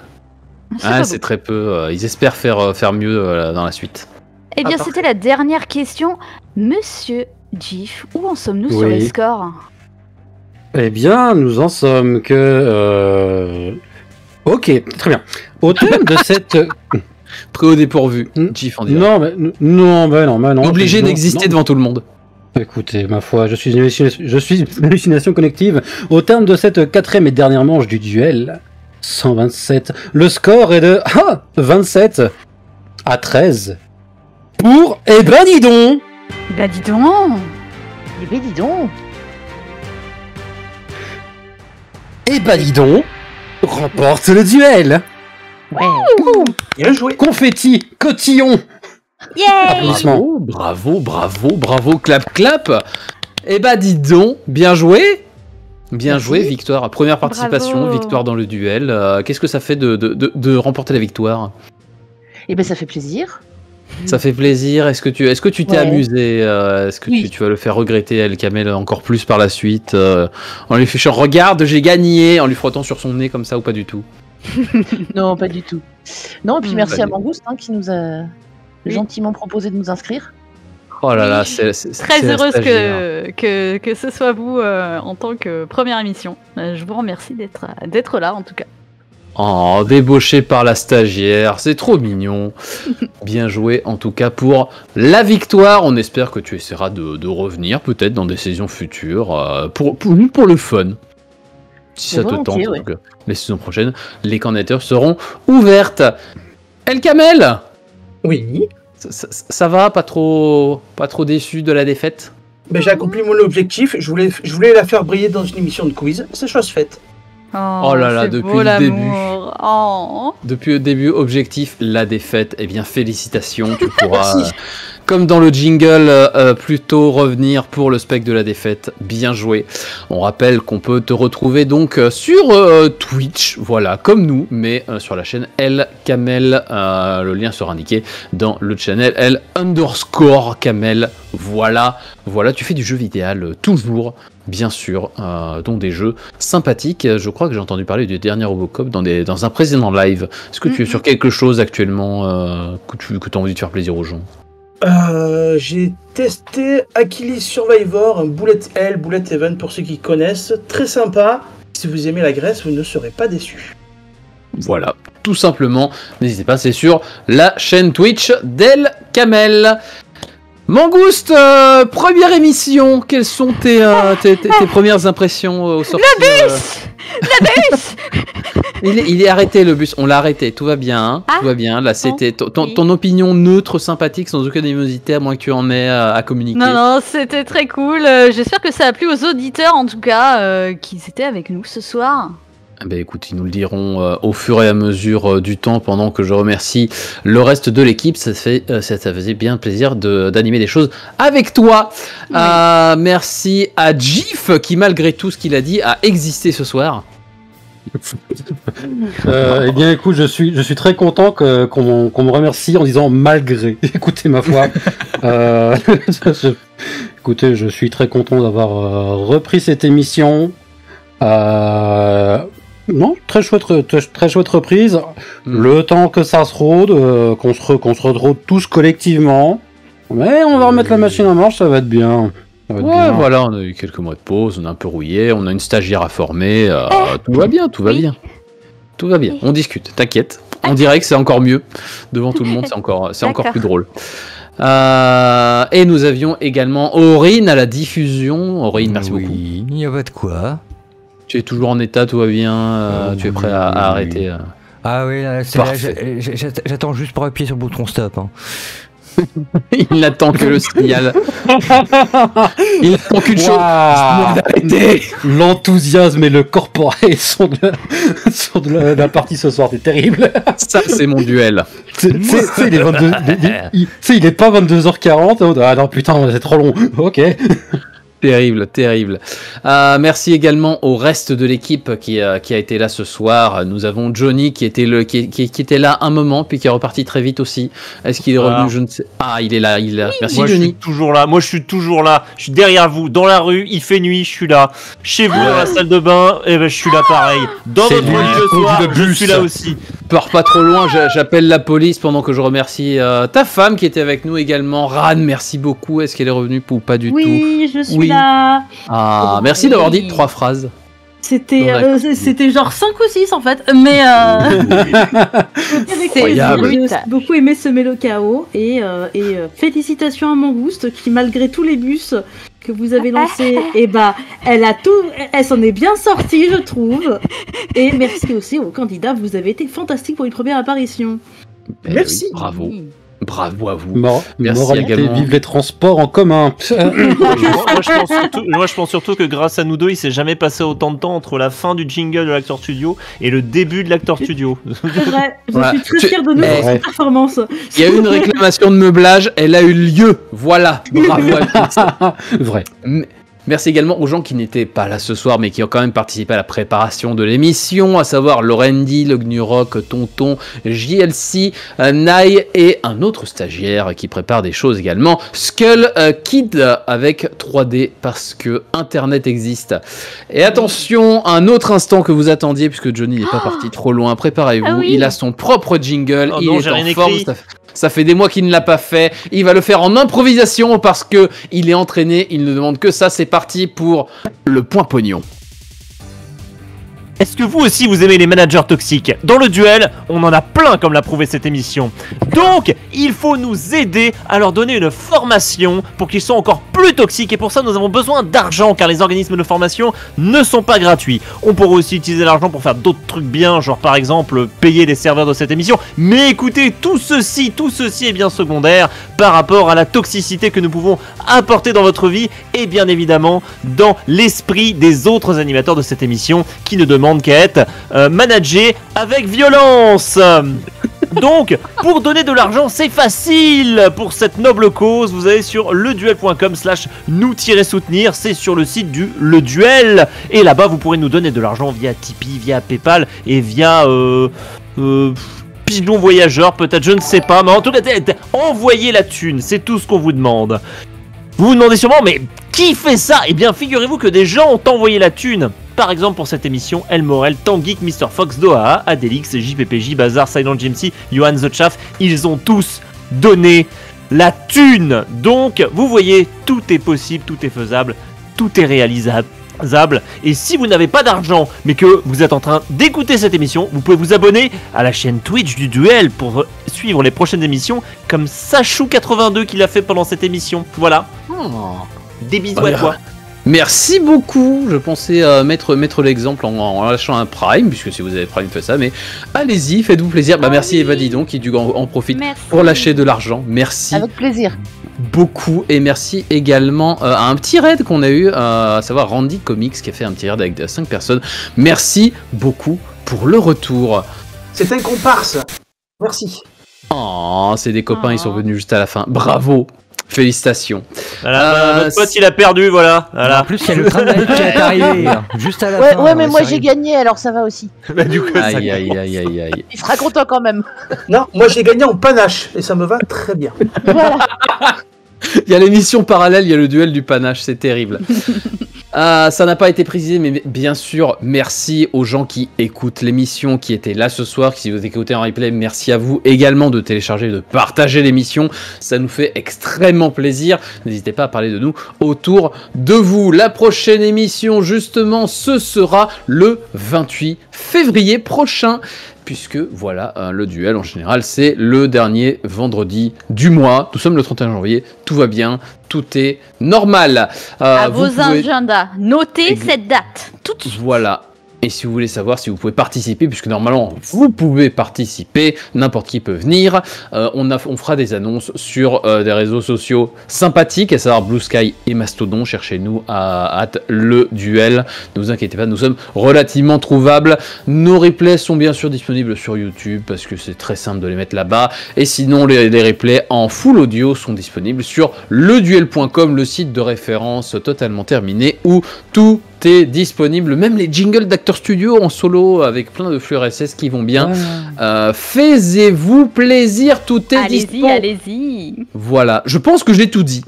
Ah, c'est très peu. Ils espèrent faire mieux dans la suite. Eh bien, c'était la dernière question. Monsieur Gif, où en sommes-nous sur les scores? Eh bien, nous en sommes que... Ok, très bien. Au terme de cette... Très au dépourvu, Gif en direct. Non, non. Obligé d'exister devant tout le monde. Écoutez, ma foi, je suis une hallucination collective. Au terme de cette 4e et dernière manche du duel, 127, le score est de 27 à 13 pour... Eh ben dis donc. Bah dis donc. Eh ben dis donc. Eh ben dis donc, remporte le duel. Ouais. Bien joué. Confetti, cotillon. Yeah. Bravo, clap. Eh bah dis donc, bien joué. Bien joué, victoire. Première participation, Bravo. victoire dans le duel. Qu'est-ce que ça fait de remporter la victoire? Eh ben ça fait plaisir. Ça fait plaisir. Est-ce que tu t'es amusé? Est-ce que tu vas le faire regretter, El Kamel, encore plus par la suite, en lui fichant regarde, j'ai gagné, en lui frottant sur son nez comme ça, ou pas du tout? Non, pas du tout. Non, et puis merci pas à du- Mangouste qui nous a gentiment proposé de nous inscrire. Oh là là, c'est Très la heureuse stagiaire. que ce soit vous en tant que première émission. Je vous remercie d'être là en tout cas. Oh, débauché par la stagiaire, c'est trop mignon. Bien joué en tout cas pour la victoire. On espère que tu essaieras de revenir peut-être dans des saisons futures pour le fun. Si ça te tente, Volontiers, en ouais. tout cas. Les saisons prochaines, les candidatures seront ouvertes. El Kamel, Oui. ça va, pas trop déçu de la défaite? Ben, j'ai accompli mon objectif. Je voulais la faire briller dans une émission de quiz. C'est chose faite. Oh là là, c'est depuis beau, le début. l'amour. Oh. Depuis le début, objectif, la défaite. Eh bien, félicitations, tu pourras, Merci. comme dans le jingle, plutôt revenir pour le spectre de la défaite. Bien joué. On rappelle qu'on peut te retrouver donc sur Twitch, voilà, comme nous, mais sur la chaîne El Kamel. Le lien sera indiqué dans le channel El_Kamel. Voilà, tu fais du jeu vidéo toujours. bien sûr, dont des jeux sympathiques. Je crois que j'ai entendu parler du dernier Robocop dans un précédent live. Est-ce que tu es sur quelque chose actuellement que tu as envie de faire plaisir aux gens? J'ai testé Achilles Survivor, un bullet hell, bullet heaven pour ceux qui connaissent. Très sympa. Si vous aimez la Grèce, vous ne serez pas déçus. Voilà, tout simplement. N'hésitez pas, c'est sur la chaîne Twitch d'El Kamel. Mangouste, première émission. Quelles sont tes premières impressions au sortir? Le bus Le bus Il est arrêté, le bus. On l'a arrêté. Tout va bien. Hein, tout va bien. Là, c'était ton opinion neutre, sympathique, sans aucune animosité, à moins que tu en aies à communiquer. Non, c'était très cool. J'espère que ça a plu aux auditeurs, en tout cas, qui étaient avec nous ce soir. Ben écoute, ils nous le diront au fur et à mesure du temps, pendant que je remercie le reste de l'équipe. Ça faisait bien plaisir d'animer des choses avec toi. Oui. Merci à Gif qui, malgré tout ce qu'il a dit, a existé ce soir. Eh bien écoute, je suis très content qu'on me remercie en disant malgré. Écoutez, ma foi. Écoutez, je suis très content d'avoir repris cette émission. Non, très chouette reprise. Le temps que ça se rôde, qu'on se retrouve tous collectivement. Mais on va remettre la machine en marche, ça va être bien. Ouais, voilà, on a eu quelques mois de pause, on a un peu rouillé, on a une stagiaire à former, tout va bien, tout va bien. Tout va bien, on discute, t'inquiète. On dirait que c'est encore mieux. Devant tout le monde, c'est encore plus drôle. Et nous avions également Aurine à la diffusion. Aurine, merci beaucoup. Il n'y a pas de quoi. Tu es toujours en état, tout va bien, tu es prêt à arrêter. Ah oui, là, j'attends juste pour appuyer sur le bouton stop. Hein. Il n'attend que le signal. Il n'attend qu'une chose. D'arrêter. L'enthousiasme et le corporel sont de la partie ce soir, c'est terrible. Ça, c'est mon duel. Il est pas 22h40. Ah non, putain, c'est trop long. Ok. Terrible, terrible. Merci également au reste de l'équipe qui a été là ce soir. Nous avons Johnny qui était là un moment puis qui est reparti très vite aussi. Est-ce qu'il est revenu? Je ne sais. Ah, il est là. Merci Moi, Johnny. Je suis toujours là. Je suis derrière vous, dans la rue. Il fait nuit, je suis là. Chez vous, dans la salle de bain, je suis là pareil. Dans votre lit le soir, je suis là aussi. Pars pas trop loin. J'appelle la police pendant que je remercie ta femme qui était avec nous également. Ran, merci beaucoup. Est-ce qu'elle est revenue ou pas du tout? Oui, je suis là. Ah, merci d'avoir dit 3 phrases. C'était genre 5 ou 6 en fait, mais j'ai beaucoup aimé ce Mélo KO et félicitations à Mangouste qui, malgré tous les bus que vous avez lancés, elle s'en est bien sortie, je trouve. Et merci aussi aux candidats, vous avez été fantastiques pour une première apparition. Merci. Oui, bravo. Bravo à vous. Merci également. Vive les transports en commun. Moi, je pense surtout que grâce à nous deux, il s'est jamais passé autant de temps entre la fin du jingle de l'Acteur Studio et le début de l'Acteur Studio. C'est vrai, je suis très fier de nous pour cette performance. Il y a eu une réclamation de meublage, elle a eu lieu. Voilà, bravo à tous. Vrai. Merci également aux gens qui n'étaient pas là ce soir, mais qui ont quand même participé à la préparation de l'émission, à savoir Lorendi, le Gnurock, Tonton, JLC, Nai et un autre stagiaire qui prépare des choses également, Skull Kid avec 3D parce que Internet existe. Et attention, un autre instant que vous attendiez, puisque Johnny n'est pas parti trop loin, préparez-vous, il a son propre jingle, il est en forme. Ça fait des mois qu'il ne l'a pas fait. Il va le faire en improvisation parce que il est entraîné. Il ne demande que ça. C'est parti pour le point pognon. Est-ce que vous aussi vous aimez les managers toxiques? Dans le duel, on en a plein comme l'a prouvé cette émission. Donc, il faut nous aider à leur donner une formation pour qu'ils soient encore plus toxiques. Et pour ça, nous avons besoin d'argent car les organismes de formation ne sont pas gratuits. On pourrait aussi utiliser l'argent pour faire d'autres trucs bien, genre par exemple payer les serveurs de cette émission. Mais écoutez, tout ceci est bien secondaire par rapport à la toxicité que nous pouvons apporter dans votre vie et bien évidemment dans l'esprit des autres animateurs de cette émission qui ne demandent qu'à être managé avec violence. Donc, pour donner de l'argent, c'est facile. Pour cette noble cause, vous allez sur leduel.com/nous-soutenir. C'est sur le site du Le Duel. Et là-bas, vous pourrez nous donner de l'argent via Tipeee, via Paypal et via Pigeon Voyageur, peut-être, je ne sais pas. Mais en tout cas, envoyez la thune. C'est tout ce qu'on vous demande. Vous vous demandez sûrement, mais Qui fait ça? Eh bien, figurez-vous que des gens ont envoyé la thune. Par exemple, pour cette émission, El Morel, Tangeek, Mr. Fox, Doha, Adelix, JPPJ, Bazar, Silent GMC, Johan The Chaff, ils ont tous donné la thune. Donc, vous voyez, tout est possible, tout est faisable, tout est réalisable. Et si vous n'avez pas d'argent, mais que vous êtes en train d'écouter cette émission, vous pouvez vous abonner à la chaîne Twitch du Duel pour suivre les prochaines émissions, comme Sachou82 qui l'a fait pendant cette émission. Voilà. Des bisous à toi. Merci beaucoup. Je pensais mettre l'exemple en lâchant un Prime, puisque si vous avez Prime, faites ça. Mais allez-y, faites-vous plaisir. Merci Eva Didon qui en profite pour lâcher de l'argent. Merci. Avec plaisir. Beaucoup. Et merci également à un petit raid qu'on a eu, à savoir Randy Comics qui a fait un petit raid avec 5 personnes. Merci beaucoup pour le retour. C'est un comparse. Merci. Oh, c'est des copains, ils sont venus juste à la fin. Bravo. Félicitations. Voilà, notre pote il a perdu, voilà. En plus, il y a le train de qui est arrivé juste à la fin. Ouais, mais moi j'ai gagné, alors ça va aussi. Bah, du coup, aïe. Il sera content quand même. Non, moi j'ai gagné en panache et ça me va très bien. Voilà. Il y a l'émission parallèle, il y a le duel du panache, c'est terrible. Ça n'a pas été précisé, mais bien sûr, merci aux gens qui écoutent l'émission, qui étaient là ce soir. Si vous écoutez en replay, merci à vous également de télécharger, de partager l'émission. Ça nous fait extrêmement plaisir. N'hésitez pas à parler de nous autour de vous. La prochaine émission, justement, ce sera le 28 février prochain. Puisque voilà, le duel en général c'est le dernier vendredi du mois. Nous sommes le 31 janvier, tout va bien, tout est normal. À vos agendas, notez cette date tout de suite. Voilà. Et si vous voulez savoir si vous pouvez participer, puisque normalement vous pouvez participer, n'importe qui peut venir, on fera des annonces sur des réseaux sociaux sympathiques, à savoir Blue Sky et Mastodon. Cherchez-nous à le duel. Ne vous inquiétez pas, nous sommes relativement trouvables. Nos replays sont bien sûr disponibles sur YouTube, parce que c'est très simple de les mettre là-bas. Et sinon, les replays en full audio sont disponibles sur leduel.com, le site de référence totalement terminé, où tout est disponible, même les jingles d'Acteur Studio en solo avec plein de flux RSS qui vont bien. Faites-vous plaisir, tout est disponible. Allez-y. Voilà, je pense que j'ai tout dit.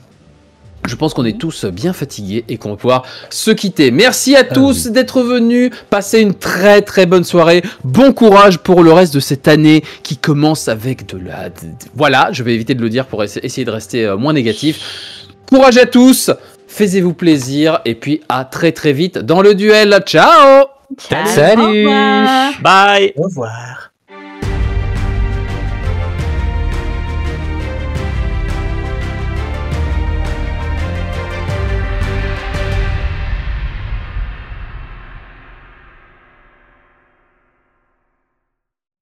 Je pense qu'on est tous bien fatigués et qu'on va pouvoir se quitter. Merci à tous d'être venus. Passez une très très bonne soirée. Bon courage pour le reste de cette année qui commence avec de la... Voilà, je vais éviter de le dire pour essayer de rester moins négatif. Courage à tous. Faites-vous plaisir et puis à très très vite dans le duel. Ciao. Salut. Bye. Au revoir.